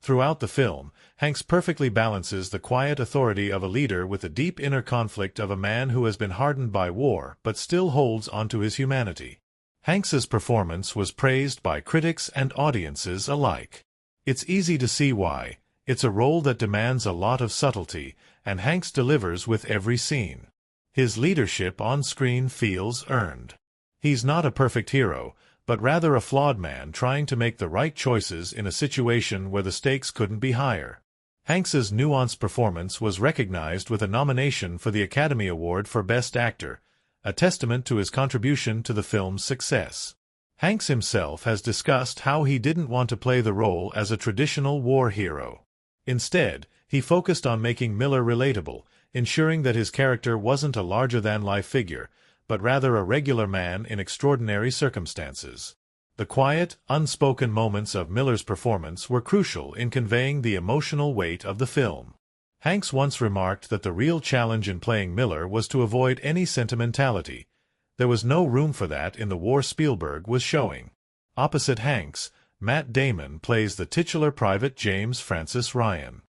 Throughout the film, Hanks perfectly balances the quiet authority of a leader with the deep inner conflict of a man who has been hardened by war but still holds onto his humanity. Hanks's performance was praised by critics and audiences alike. It's easy to see why. It's a role that demands a lot of subtlety, and Hanks delivers with every scene. His leadership on screen feels earned. He's not a perfect hero, but rather a flawed man trying to make the right choices in a situation where the stakes couldn't be higher. Hanks's nuanced performance was recognized with a nomination for the Academy Award for Best Actor, a testament to his contribution to the film's success. Hanks himself has discussed how he didn't want to play the role as a traditional war hero. Instead, he focused on making Miller relatable, ensuring that his character wasn't a larger-than-life figure, but rather a regular man in extraordinary circumstances. The quiet, unspoken moments of Miller's performance were crucial in conveying the emotional weight of the film. Hanks once remarked that the real challenge in playing Miller was to avoid any sentimentality. There was no room for that in the war Spielberg was showing. Opposite Hanks, Matt Damon plays the titular Private James Francis Ryan.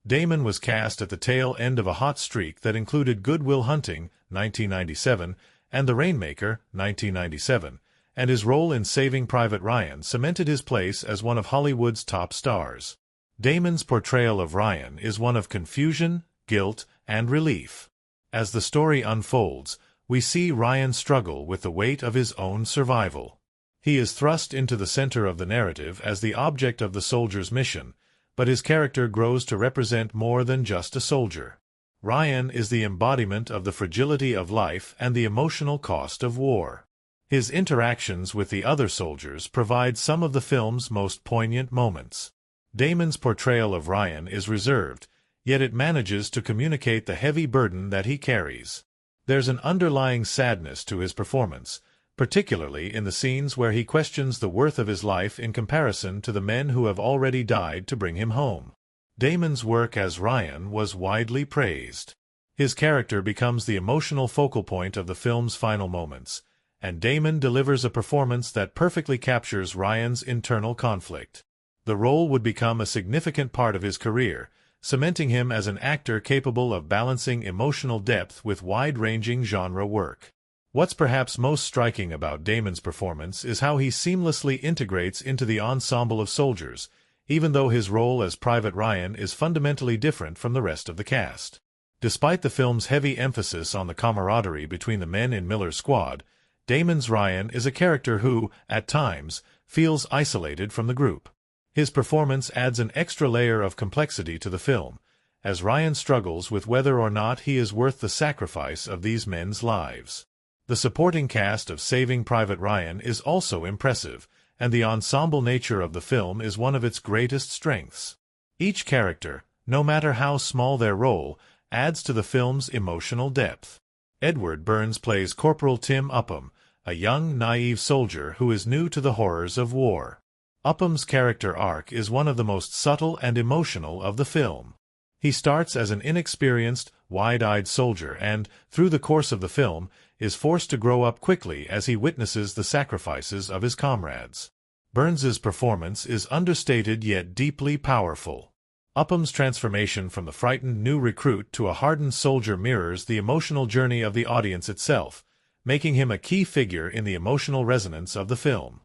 Damon was cast at the tail end of a hot streak that included Good Will Hunting, 1997, and The Rainmaker, 1997, and his role in Saving Private Ryan cemented his place as one of Hollywood's top stars. Damon's portrayal of Ryan is one of confusion, guilt, and relief. As the story unfolds, we see Ryan struggle with the weight of his own survival. He is thrust into the center of the narrative as the object of the soldier's mission, but his character grows to represent more than just a soldier. Ryan is the embodiment of the fragility of life and the emotional cost of war. His interactions with the other soldiers provide some of the film's most poignant moments. Damon's portrayal of Ryan is reserved, yet it manages to communicate the heavy burden that he carries. There's an underlying sadness to his performance, particularly in the scenes where he questions the worth of his life in comparison to the men who have already died to bring him home. Damon's work as Ryan was widely praised. His character becomes the emotional focal point of the film's final moments, and Damon delivers a performance that perfectly captures Ryan's internal conflict. The role would become a significant part of his career, cementing him as an actor capable of balancing emotional depth with wide-ranging genre work. What's perhaps most striking about Damon's performance is how he seamlessly integrates into the ensemble of soldiers, even though his role as Private Ryan is fundamentally different from the rest of the cast. Despite the film's heavy emphasis on the camaraderie between the men in Miller's squad, Damon's Ryan is a character who, at times, feels isolated from the group. His performance adds an extra layer of complexity to the film, as Ryan struggles with whether or not he is worth the sacrifice of these men's lives. The supporting cast of Saving Private Ryan is also impressive, and the ensemble nature of the film is one of its greatest strengths. Each character, no matter how small their role, adds to the film's emotional depth. Edward Burns plays Corporal Tim Upham, a young, naive soldier who is new to the horrors of war. Upham's character arc is one of the most subtle and emotional of the film. He starts as an inexperienced, wide-eyed soldier and, through the course of the film, is forced to grow up quickly as he witnesses the sacrifices of his comrades. Burns's performance is understated yet deeply powerful. Upham's transformation from the frightened new recruit to a hardened soldier mirrors the emotional journey of the audience itself, making him a key figure in the emotional resonance of the film.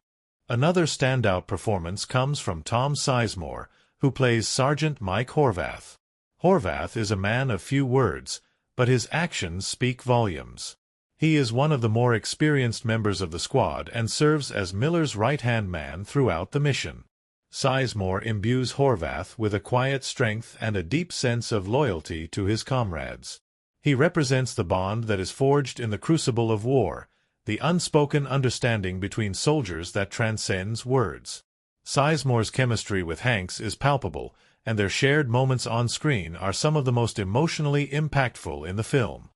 Another standout performance comes from Tom Sizemore, who plays Sergeant Mike Horvath. Horvath is a man of few words, but his actions speak volumes. He is one of the more experienced members of the squad and serves as Miller's right-hand man throughout the mission. Sizemore imbues Horvath with a quiet strength and a deep sense of loyalty to his comrades. He represents the bond that is forged in the crucible of war, the unspoken understanding between soldiers that transcends words. Sizemore's chemistry with Hanks is palpable, and their shared moments on screen are some of the most emotionally impactful in the film.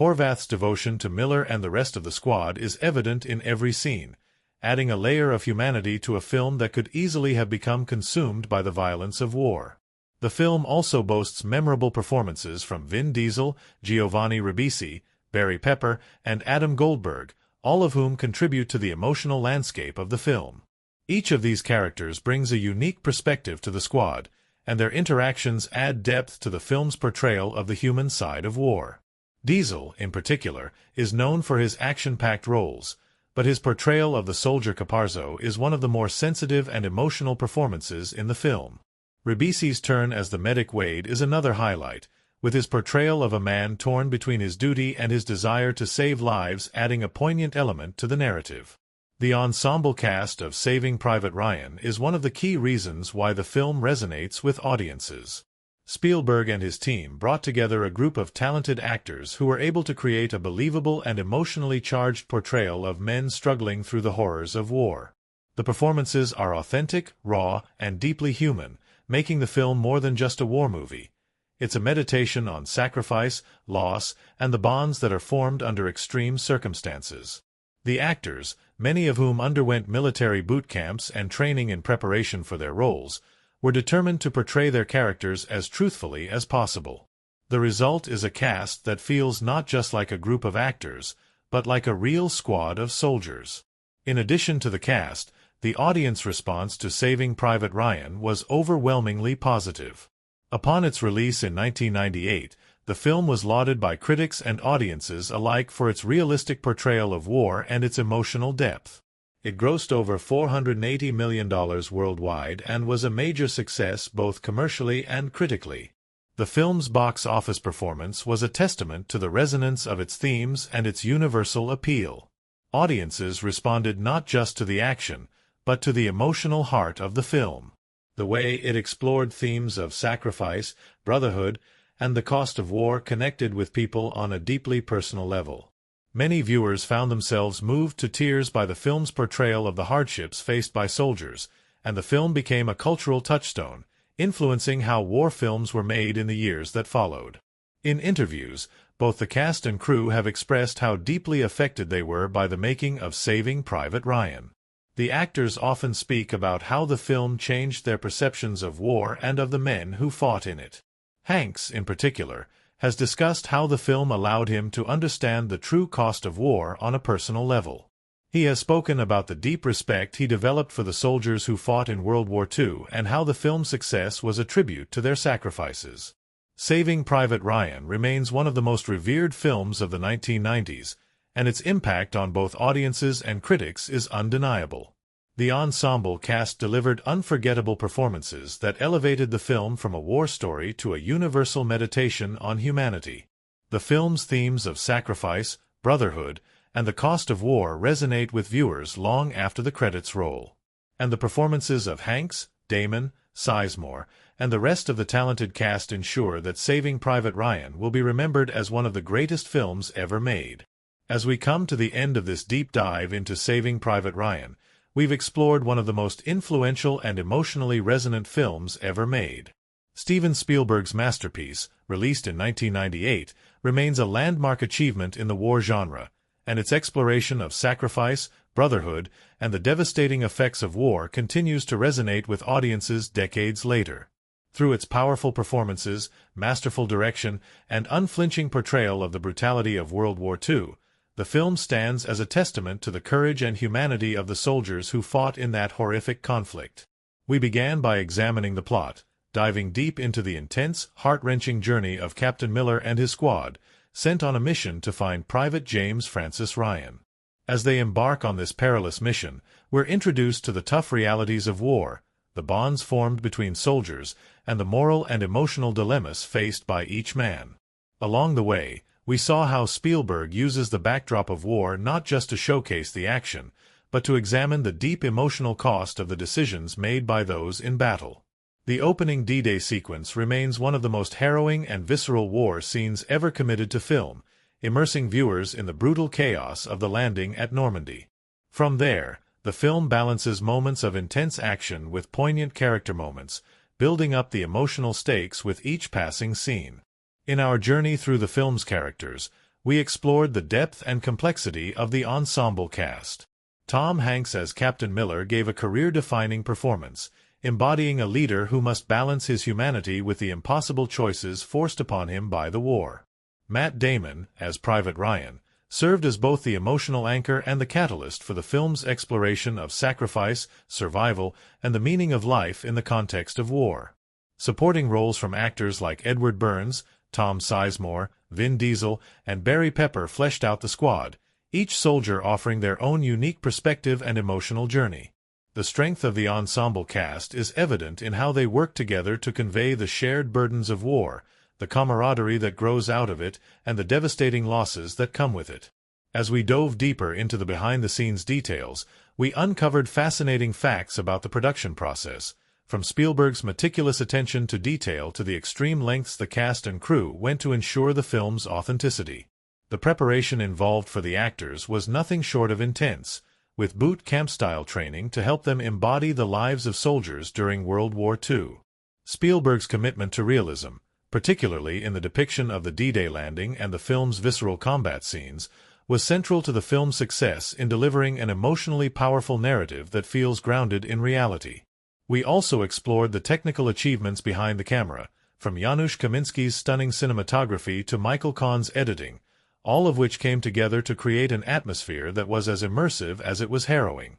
Horvath's devotion to Miller and the rest of the squad is evident in every scene, adding a layer of humanity to a film that could easily have become consumed by the violence of war. The film also boasts memorable performances from Vin Diesel, Giovanni Ribisi, Barry Pepper, and Adam Goldberg, all of whom contribute to the emotional landscape of the film. Each of these characters brings a unique perspective to the squad, and their interactions add depth to the film's portrayal of the human side of war. Diesel, in particular, is known for his action-packed roles, but his portrayal of the soldier Caparzo is one of the more sensitive and emotional performances in the film. Ribisi's turn as the medic Wade is another highlight, with his portrayal of a man torn between his duty and his desire to save lives adding a poignant element to the narrative. The ensemble cast of Saving Private Ryan is one of the key reasons why the film resonates with audiences. Spielberg and his team brought together a group of talented actors who were able to create a believable and emotionally charged portrayal of men struggling through the horrors of war. The performances are authentic, raw, and deeply human, making the film more than just a war movie. It's a meditation on sacrifice, loss, and the bonds that are formed under extreme circumstances. The actors, many of whom underwent military boot camps and training in preparation for their roles, were determined to portray their characters as truthfully as possible. The result is a cast that feels not just like a group of actors, but like a real squad of soldiers. In addition to the cast, the audience response to Saving Private Ryan was overwhelmingly positive. Upon its release in 1998, the film was lauded by critics and audiences alike for its realistic portrayal of war and its emotional depth. It grossed over $480 million worldwide and was a major success both commercially and critically. The film's box office performance was a testament to the resonance of its themes and its universal appeal. Audiences responded not just to the action, but to the emotional heart of the film. The way it explored themes of sacrifice, brotherhood, and the cost of war connected with people on a deeply personal level. Many viewers found themselves moved to tears by the film's portrayal of the hardships faced by soldiers, and the film became a cultural touchstone, influencing how war films were made in the years that followed. In interviews, both the cast and crew have expressed how deeply affected they were by the making of Saving Private Ryan. The actors often speak about how the film changed their perceptions of war and of the men who fought in it. Hanks, in particular, has discussed how the film allowed him to understand the true cost of war on a personal level. He has spoken about the deep respect he developed for the soldiers who fought in World War II and how the film's success was a tribute to their sacrifices. Saving Private Ryan remains one of the most revered films of the 1990s, and its impact on both audiences and critics is undeniable. The ensemble cast delivered unforgettable performances that elevated the film from a war story to a universal meditation on humanity. The film's themes of sacrifice, brotherhood, and the cost of war resonate with viewers long after the credits roll. And the performances of Hanks, Damon, Sizemore, and the rest of the talented cast ensure that Saving Private Ryan will be remembered as one of the greatest films ever made. As we come to the end of this deep dive into Saving Private Ryan, we've explored one of the most influential and emotionally resonant films ever made. Steven Spielberg's masterpiece, released in 1998, remains a landmark achievement in the war genre, and its exploration of sacrifice, brotherhood, and the devastating effects of war continues to resonate with audiences decades later. Through its powerful performances, masterful direction, and unflinching portrayal of the brutality of World War II, the film stands as a testament to the courage and humanity of the soldiers who fought in that horrific conflict. We began by examining the plot, diving deep into the intense, heart-wrenching journey of Captain Miller and his squad, sent on a mission to find Private James Francis Ryan. As they embark on this perilous mission, we're introduced to the tough realities of war, the bonds formed between soldiers, and the moral and emotional dilemmas faced by each man. Along the way, we saw how Spielberg uses the backdrop of war not just to showcase the action, but to examine the deep emotional cost of the decisions made by those in battle. The opening D-Day sequence remains one of the most harrowing and visceral war scenes ever committed to film, immersing viewers in the brutal chaos of the landing at Normandy. From there, the film balances moments of intense action with poignant character moments, building up the emotional stakes with each passing scene. In our journey through the film's characters, we explored the depth and complexity of the ensemble cast. Tom Hanks as Captain Miller gave a career-defining performance, embodying a leader who must balance his humanity with the impossible choices forced upon him by the war. Matt Damon, as Private Ryan, served as both the emotional anchor and the catalyst for the film's exploration of sacrifice, survival, and the meaning of life in the context of war. Supporting roles from actors like Edward Burns, Tom Sizemore, Vin Diesel, and Barry Pepper fleshed out the squad, each soldier offering their own unique perspective and emotional journey. The strength of the ensemble cast is evident in how they work together to convey the shared burdens of war, the camaraderie that grows out of it, and the devastating losses that come with it. As we dove deeper into the behind-the-scenes details, we uncovered fascinating facts about the production process, from Spielberg's meticulous attention to detail to the extreme lengths the cast and crew went to ensure the film's authenticity. The preparation involved for the actors was nothing short of intense, with boot camp-style training to help them embody the lives of soldiers during World War II. Spielberg's commitment to realism, particularly in the depiction of the D-Day landing and the film's visceral combat scenes, was central to the film's success in delivering an emotionally powerful narrative that feels grounded in reality. We also explored the technical achievements behind the camera, from Janusz Kaminski's stunning cinematography to Michael Kahn's editing, all of which came together to create an atmosphere that was as immersive as it was harrowing.